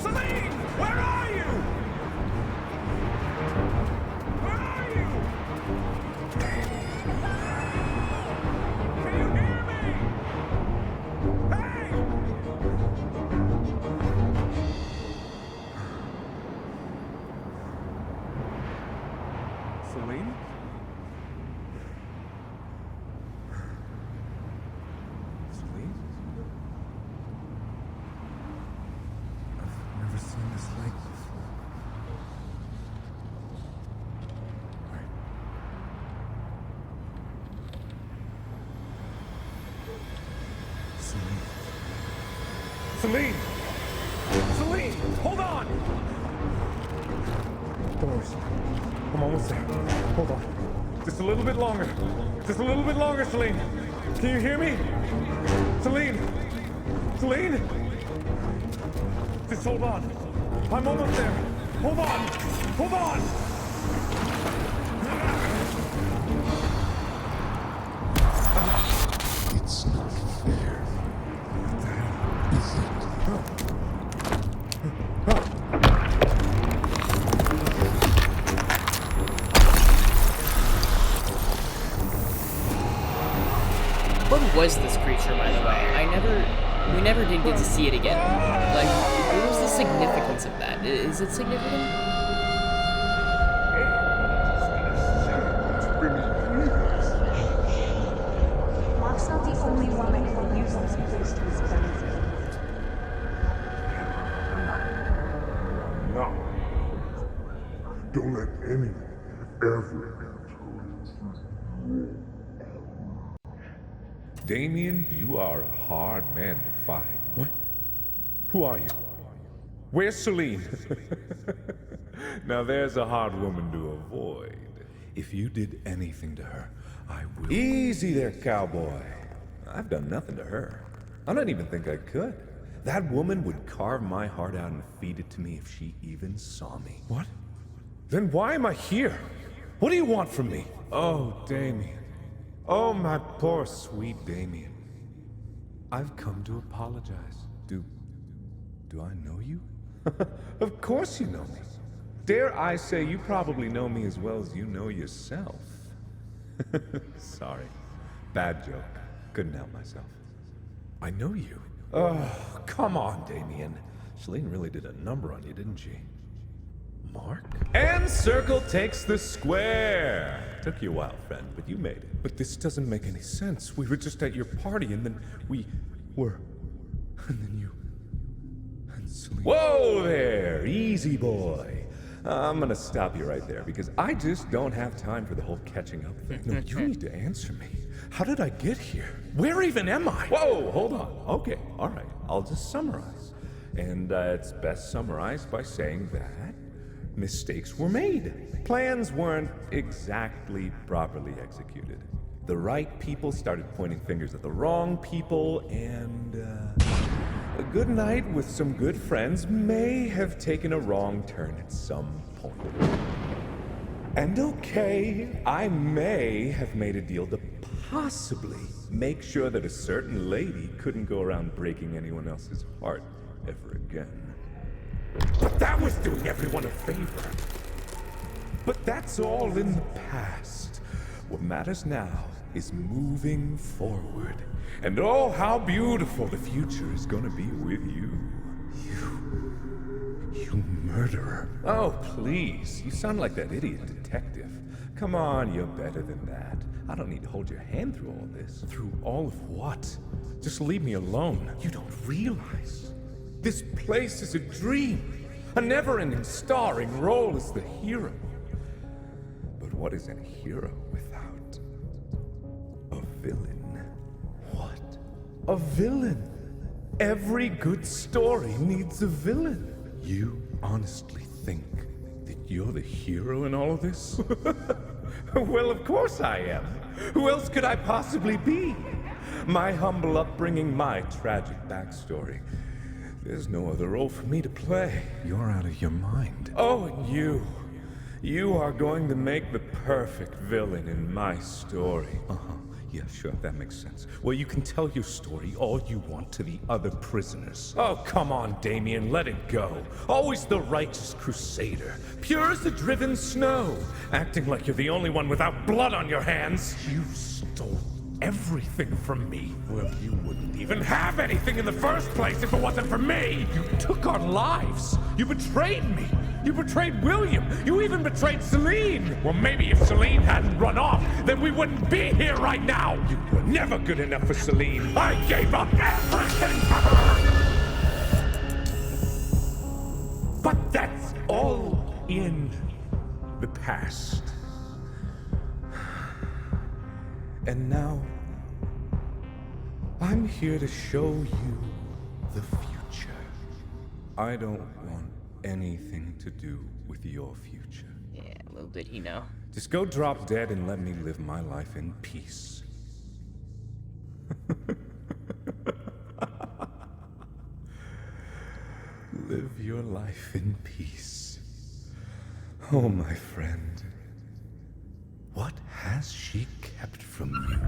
Celine! Where are you? Where are you? Can you hear me? Hey! Celine? Celine? I've never seen this light before. Wait. Celine! Celine! Hold on! Doors. I'm almost there. Hold on. Just a little bit longer. Just a little bit longer, Celine. Can you hear me? Celine! Celine! Just hold on. I'm almost there. Hold on! Hold on! It's not fair. What the hell is What was this creature, by the way? We never did get to see it again. Like, what was the significance of that? Is it significant? Mark's not the only one that can use this place to his benefit. No. Don't let anyone ever Damien, you are a hard man to find. What? Who are you? Where's Celine? Now there's a hard woman to avoid. If you did anything to her, I will. Easy there, cowboy. I've done nothing to her. I don't even think I could. That woman would carve my heart out and feed it to me if she even saw me. What? Then why am I here? What do you want from me? Oh, Damien. Oh, my poor sweet Damien. I've come to apologize. Do I know you? Of course you know me. Dare I say you probably know me as well as you know yourself. Sorry. Bad joke. Couldn't help myself. I know you. Oh, come on, Damien. Celine really did a number on you, didn't she? Mark? And circle takes the square. Took you a while, friend, but you made it. But this doesn't make any sense. We were just at your party, and then we were... And then you... And Celine... Whoa there! Easy, boy. I'm gonna stop you right there, because I just don't have time for the whole catching up thing. No, you need to answer me. How did I get here? Where even am I? Whoa, hold on. Okay, all right. I'll just summarize. And it's best summarized by saying that mistakes were made. Plans weren't exactly properly executed. The right people started pointing fingers at the wrong people, and a good night with some good friends may have taken a wrong turn at some point. And okay, I may have made a deal to possibly make sure that a certain lady couldn't go around breaking anyone else's heart ever again. But that was doing everyone a favor. But that's all in the past. What matters now is moving forward. And oh, how beautiful the future is gonna be with you. You murderer. Oh, please. You sound like that idiot detective. Come on, you're better than that. I don't need to hold your hand through all this. Through all of what? Just leave me alone. You don't realize. This place is a dream. A never-ending starring role as the hero. But what is a hero without a villain? What? A villain? Every good story needs a villain. You honestly think that you're the hero in all of this? Well, of course I am. Who else could I possibly be? My humble upbringing, my tragic backstory. There's no other role for me to play. You're out of your mind. Oh, and you. You are going to make the perfect villain in my story. Yeah, sure, that makes sense. Well, you can tell your story all you want to the other prisoners. Oh, come on, Damien, let it go. Always the righteous crusader, pure as the driven snow, acting like you're the only one without blood on your hands. You stole everything from me. Well, you wouldn't even have anything in the first place if it wasn't for me. You took our lives. You betrayed me. You betrayed William. You even betrayed Celine. Well, maybe if Celine hadn't run off, then we wouldn't be here right now. You were never good enough for Celine. I gave up everything for her. But that's all in the past. And now, I'm here to show you the future. I don't want anything to do with your future. Yeah, little did he know. Just go drop dead and let me live my life in peace. Live your life in peace. Oh, my friend. What has she kept from you?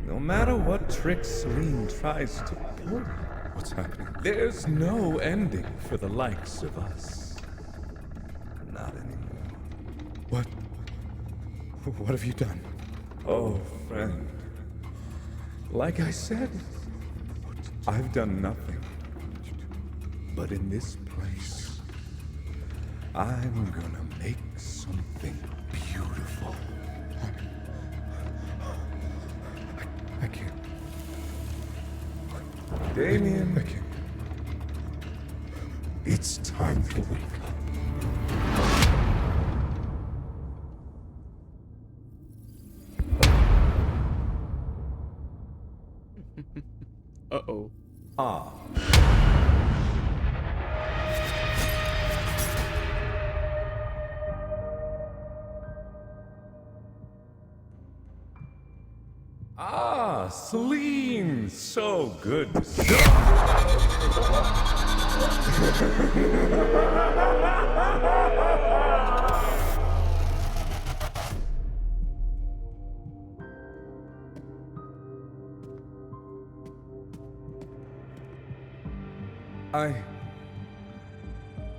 No matter what tricks Celine tries to pull, what's happening? There's no ending for the likes of us. Not anymore. What? What have you done? Oh, friend. Like I said, I've done nothing. But in this place, I'm gonna make something beautiful. I can't. Damien, I can't. It's time to wake up. Uh-oh. Ah. Ah, Celine! So good to see you.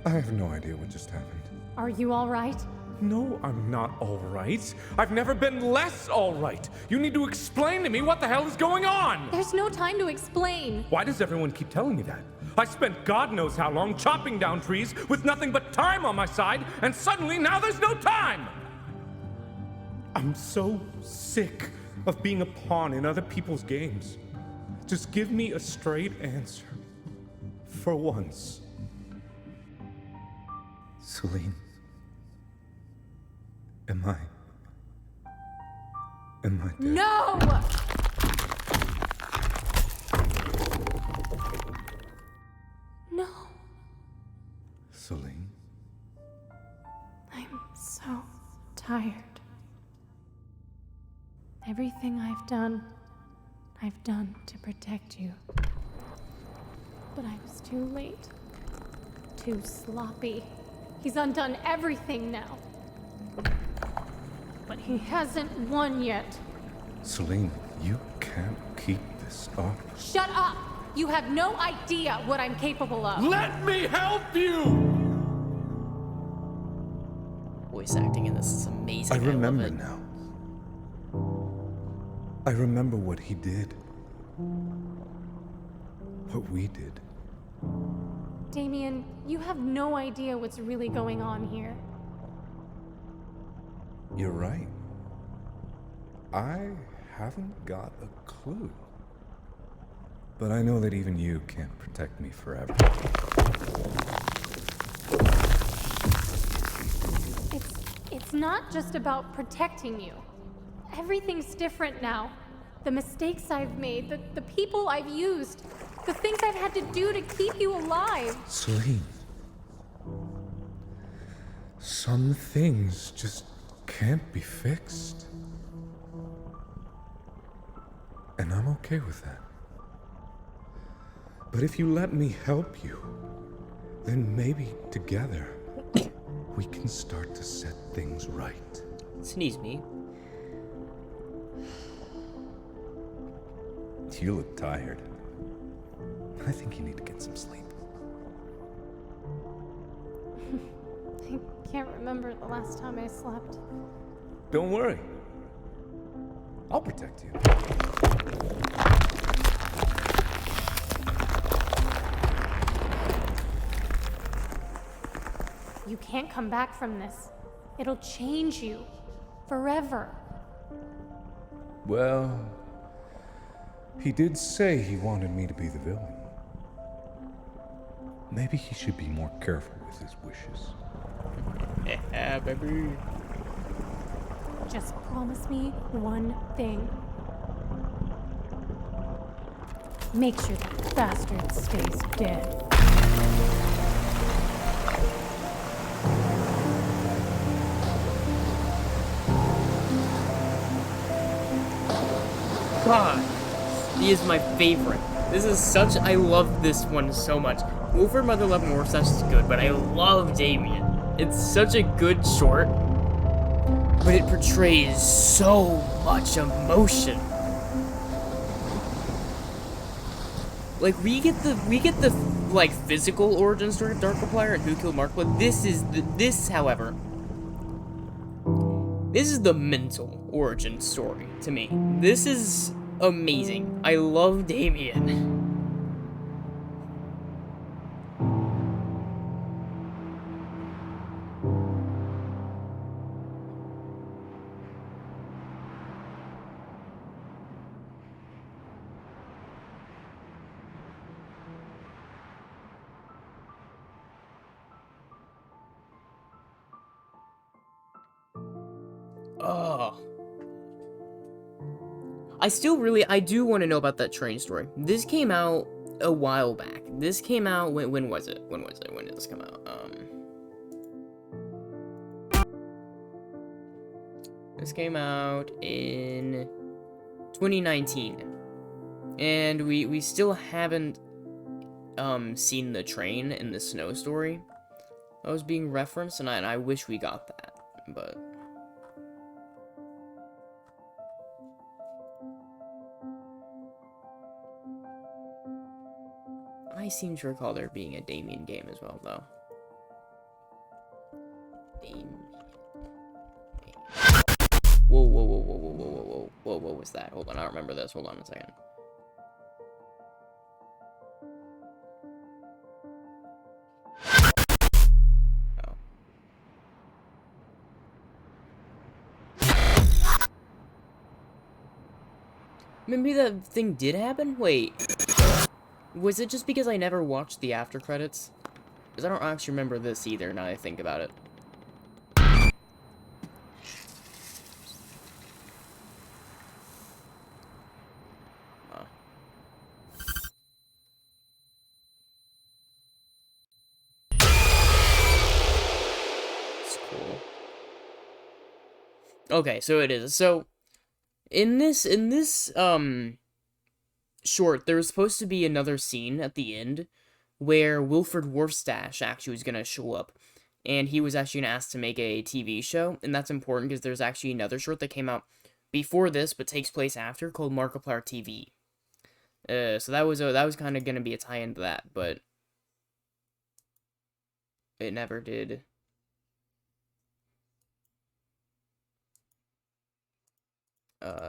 I have no idea what just happened. Are you all right? No, I'm not all right. I've never been less all right. You need to explain to me what the hell is going on. There's no time to explain. Why does everyone keep telling me that? I spent God knows how long chopping down trees with nothing but time on my side, and suddenly now there's no time! I'm so sick of being a pawn in other people's games. Just give me a straight answer. For once. Celine. Am I dead? No! No. Celine? I'm so tired. Everything I've done to protect you. But I was too late. Too sloppy. He's undone everything now. But he hasn't won yet. Celine, you can't keep this up. Shut up! You have no idea what I'm capable of. Let me help you! Voice acting in this is amazing. I remember love it. now. I remember what he did. What we did. Damien, you have no idea what's really going on here. You're right. I haven't got a clue. But I know that even you can't protect me forever. It's not just about protecting you. Everything's different now. The mistakes I've made, the people I've used, the things I've had to do to keep you alive. Celine. Some things just can't be fixed. And I'm okay with that. But if you let me help you, then maybe together we can start to set things right. Sneeze me. You look tired. I think you need to get some sleep. I can't remember the last time I slept. Don't worry. I'll protect you. You can't come back from this. It'll change you. Forever. Well, he did say he wanted me to be the villain. Maybe he should be more careful with his wishes. Yeah, baby. Just promise me one thing. Make sure that bastard stays dead. God, he is my favorite. This is such, I love this one so much. Wolford Mother Love More Such is good, but I love Damien. It's such a good short, but it portrays so much emotion. Like, we get the like physical origin story of Markiplier and who killed Markiplier. This, however, this is the mental origin story to me. This is amazing. I love Damien. Oh. I do want to know about that train story. This came out a while back. This came out, when was it? When did this come out? This came out in 2019. And we still haven't, seen the train in the snow story that was being referenced, and I wish we got that, but... I seem to recall there being a Damien game as well, though. Damien. Whoa, whoa, whoa, whoa, whoa, whoa, whoa, whoa, what was that? Hold on, I don't remember this. Hold on a second. Maybe that thing did happen? Wait. Was it just because I never watched the after credits? Because I don't actually remember this either, now that I think about it. It's cool. Okay, so it is. So, in this, short, there was supposed to be another scene at the end where Wilfred Warfstache actually was going to show up, and he was actually going to ask to make a TV show, and that's important because there's actually another short that came out before this, but takes place after, called Markiplier TV. So that was kind of going to be a tie-in to that, but it never did.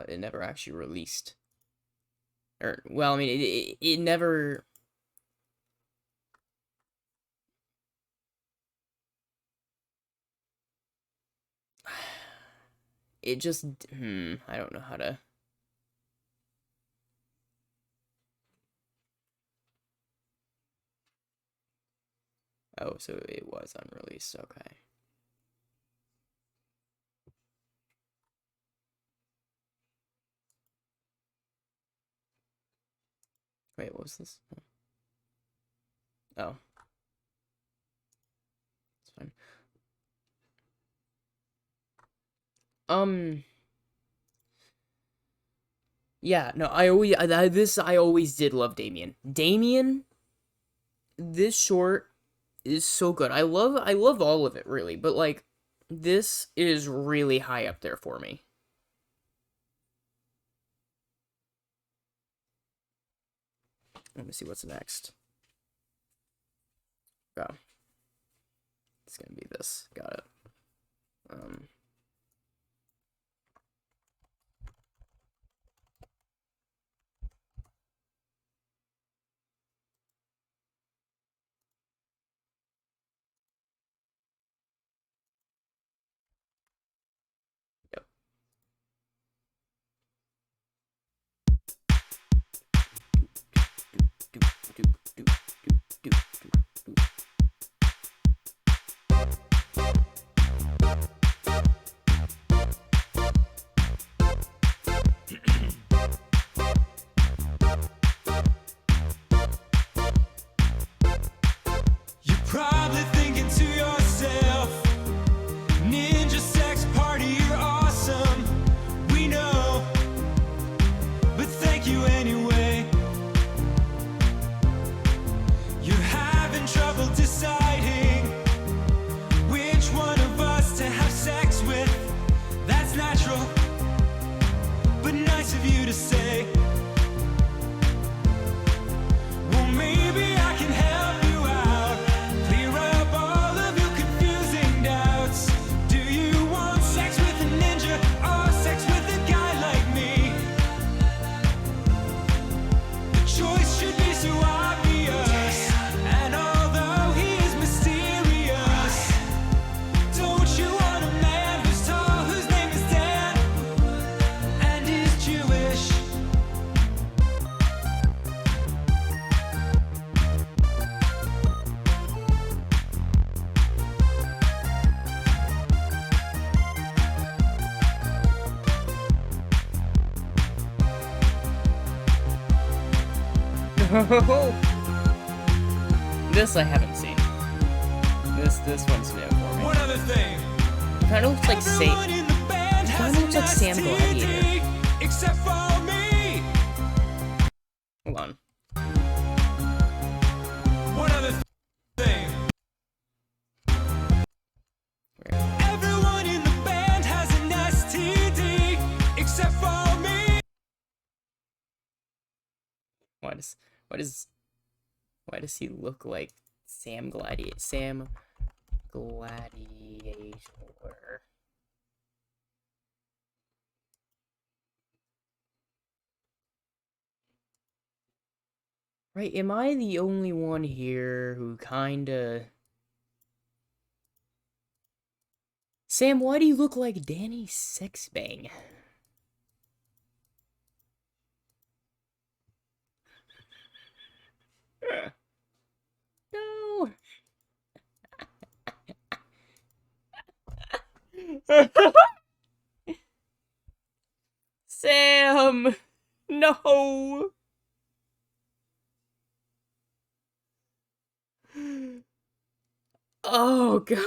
it never actually released. Or, well, I mean, it never... It just, I don't know how to... Oh, so it was unreleased, okay. Wait, what was this? Oh. It's fine. Yeah, no, I always did love Damien. Damien, this short is so good. I love all of it, really, but, like, this is really high up there for me. Let me see what's next. Go. It's gonna be this. Got it. Yep. You're probably thinking to yourself, Ninja Sex Party, you're awesome. We know, but thank you anyway. You're having trouble deciding which one of us to have sex with. That's natural, but nice of you to say. Well, maybe I can help you out, clear up all of your confusing doubts. Do you want sex with a ninja or sex with a guy like me? The choice should be so obvious, and although he is mysterious, don't you want a man who's tall, whose name is Dan, and is Jewish? This I haven't seen. This one's new for me. One other thing. Kind of looks like Everyone in the band has Kinda looks an like Sam STD, Gladiator. except for me. Hold on. One other thing. Everyone in the band has an STD, except for me. Why does he look like Sam Gladiator? Sam Gladiator. Right, am I the only one here who kinda... Sam, why do you look like Danny Sexbang? No. Sam, no. Oh God.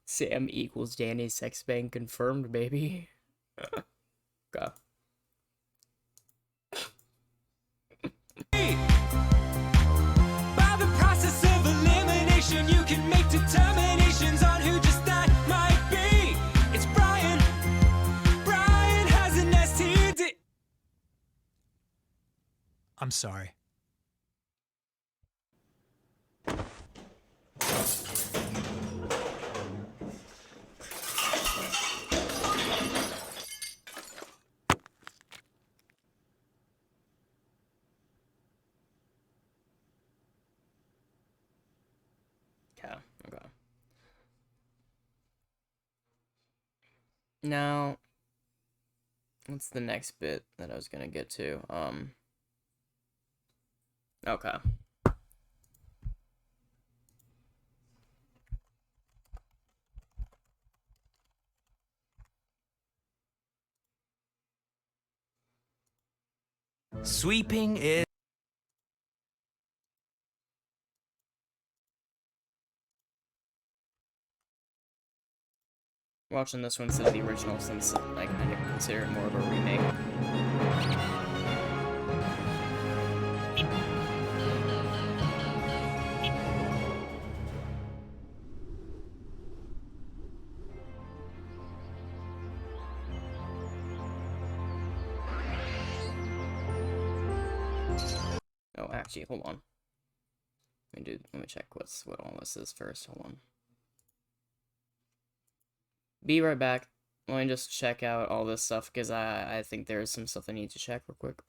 Sam equals Danny Sexbang confirmed, baby. Go. By the process of elimination, you can make determinations on who just that might be. It's Brian. Brian has an STD. I'm sorry. Now, what's the next bit that I was gonna get to? Okay. Sweeping is. Watching this one instead of the original since I kind of consider it more of a remake. Oh, actually, hold on. Let me check what all this is first. Hold on. Be right back. Let me just check out all this stuff because I think there's some stuff I need to check real quick.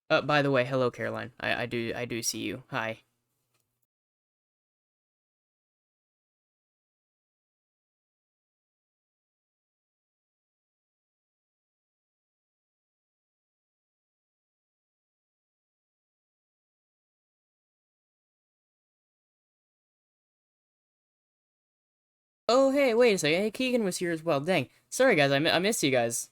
By the way, hello Caroline. I do see you. Hi. Oh, hey, wait a second. Hey, Keegan was here as well. Dang. Sorry, guys. I missed you guys.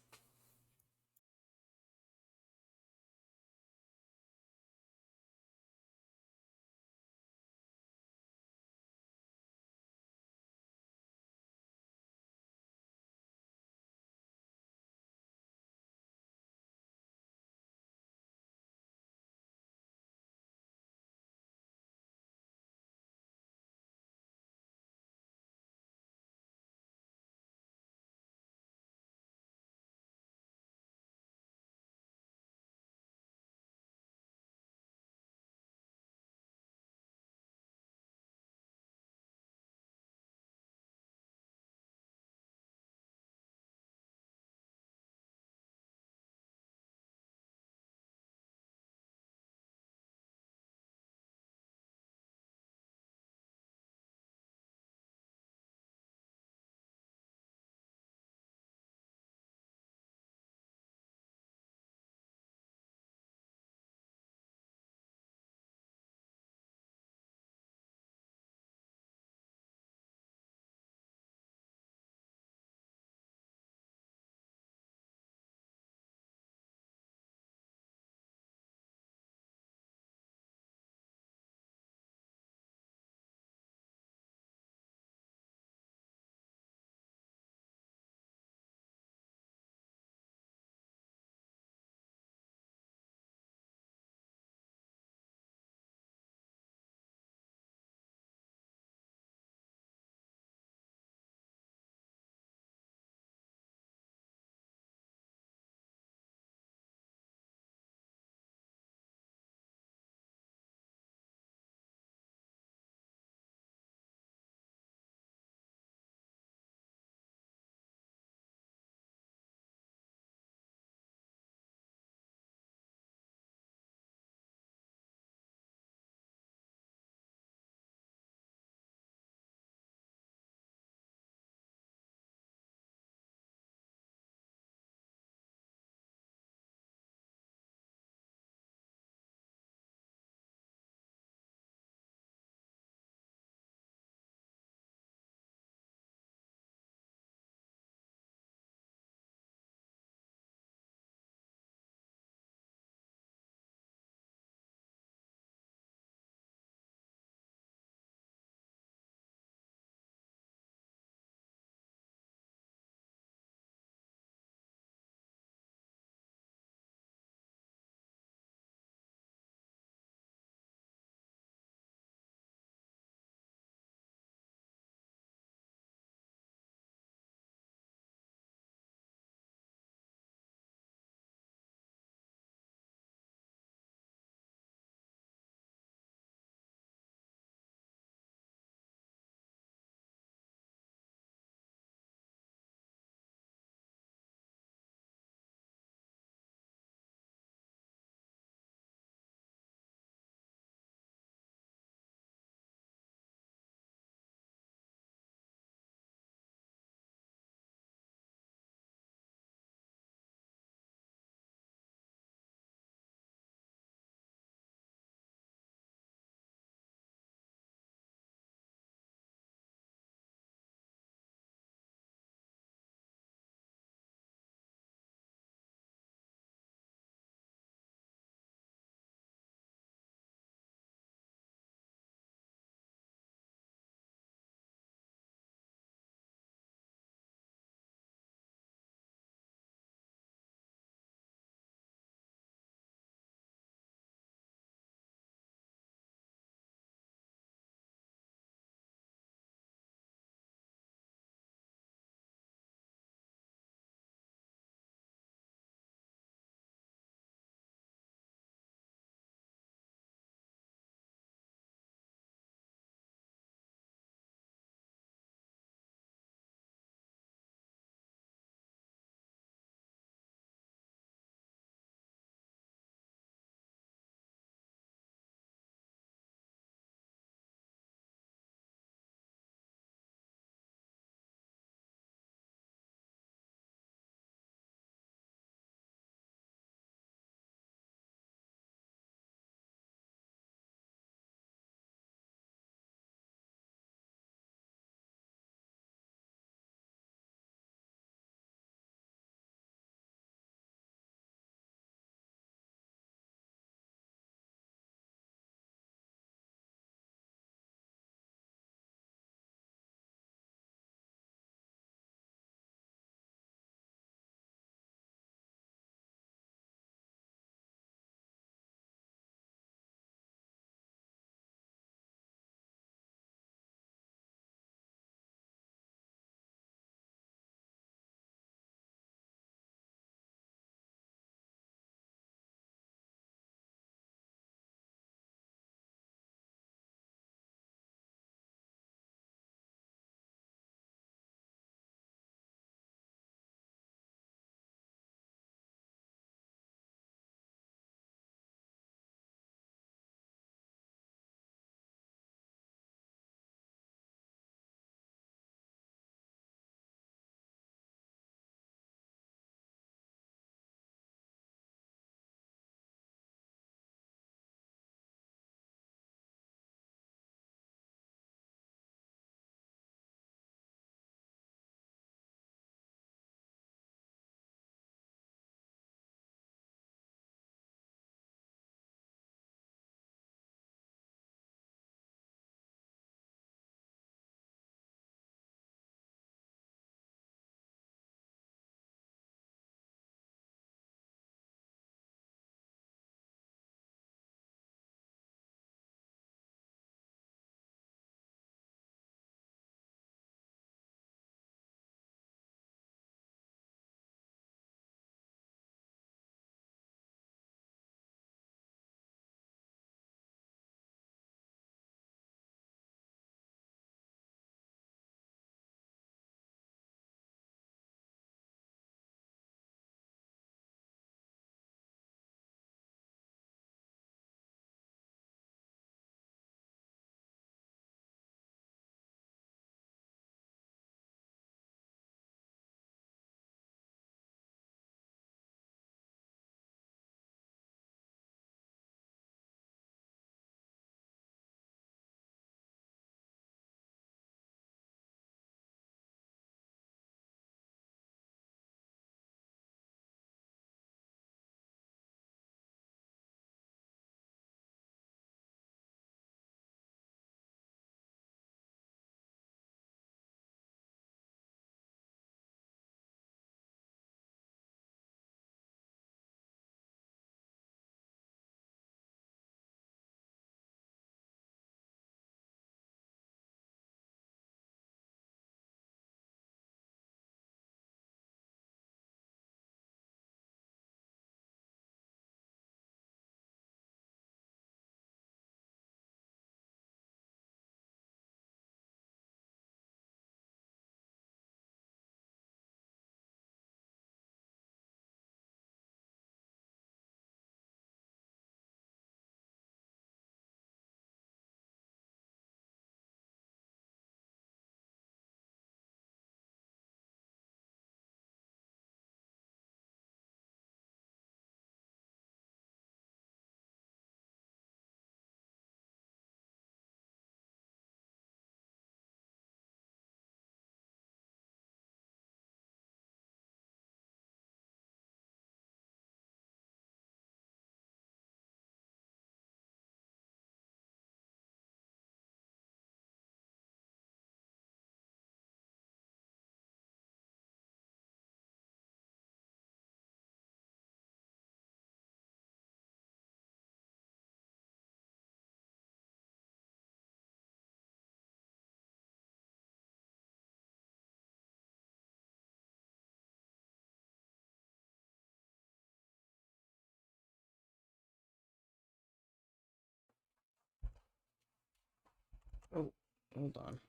hold on.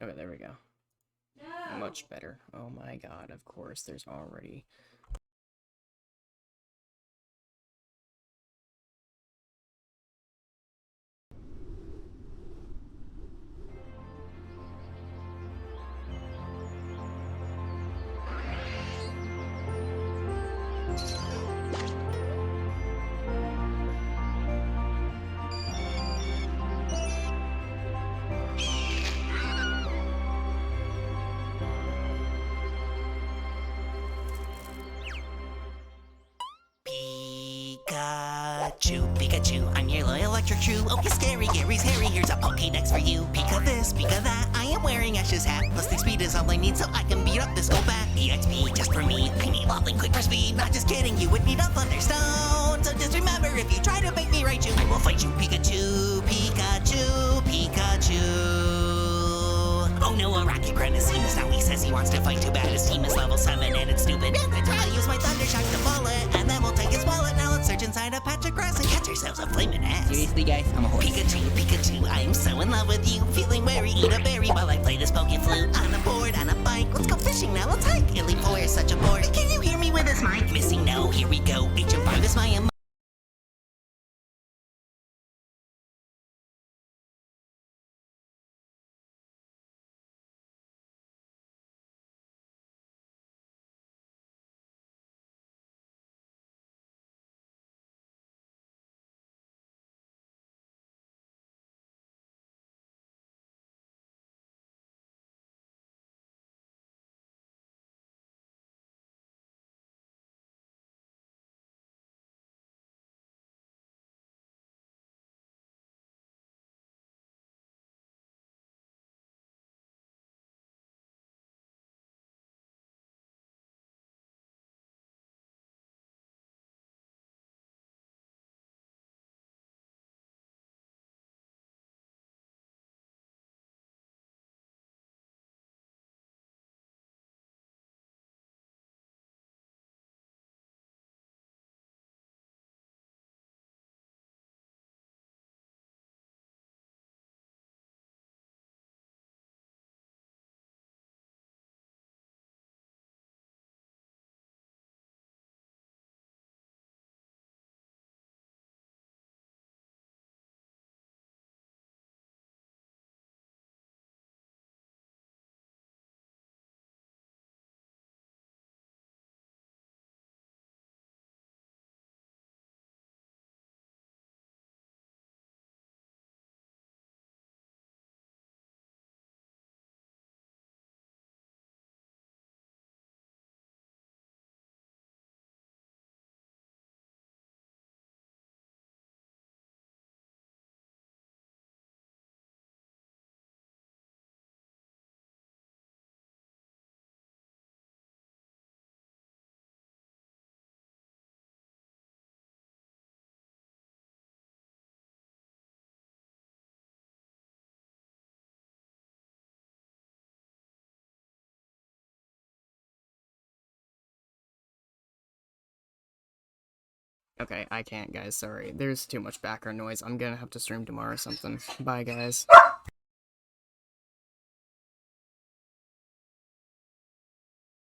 Okay, there we go. No. Much better. Oh my god, of course, there's already... Pikachu, Pikachu, I'm your loyal electric true. Oh, he's scary, Gary's hairy, here's a Pokédex for you. Pika this, Pika that, I am wearing Ash's hat. Lusting speed is all I need so I can beat up this Golbat. EXP just for me, I need Loveling quick for speed. Not just kidding, you would need a Thunderstone. So just remember, if you try to make me Raichu, I will fight you, Pikachu, Pikachu, Pikachu. Oh no, a Rocket Grandicimus, now he says he wants to fight too bad. His team is level 7 and it's stupid. I'll use my Thunder Shock to ball it, and then we'll take his wallet. Now let's search inside a patch of grass and catch ourselves a flaming ass. Seriously, guys, I'm a horse. Pikachu, Pikachu, I am so in love with you. Feeling wary, eat a berry while I play this Poke Flute. On a board, on a bike, let's go fishing now, let's hike. Elite Four is such a bore. Can you hear me with this mic? Missing no, here we go. HM5 is my Okay, I can't, guys. Sorry. There's too much background noise. I'm gonna have to stream tomorrow or something. Bye, guys.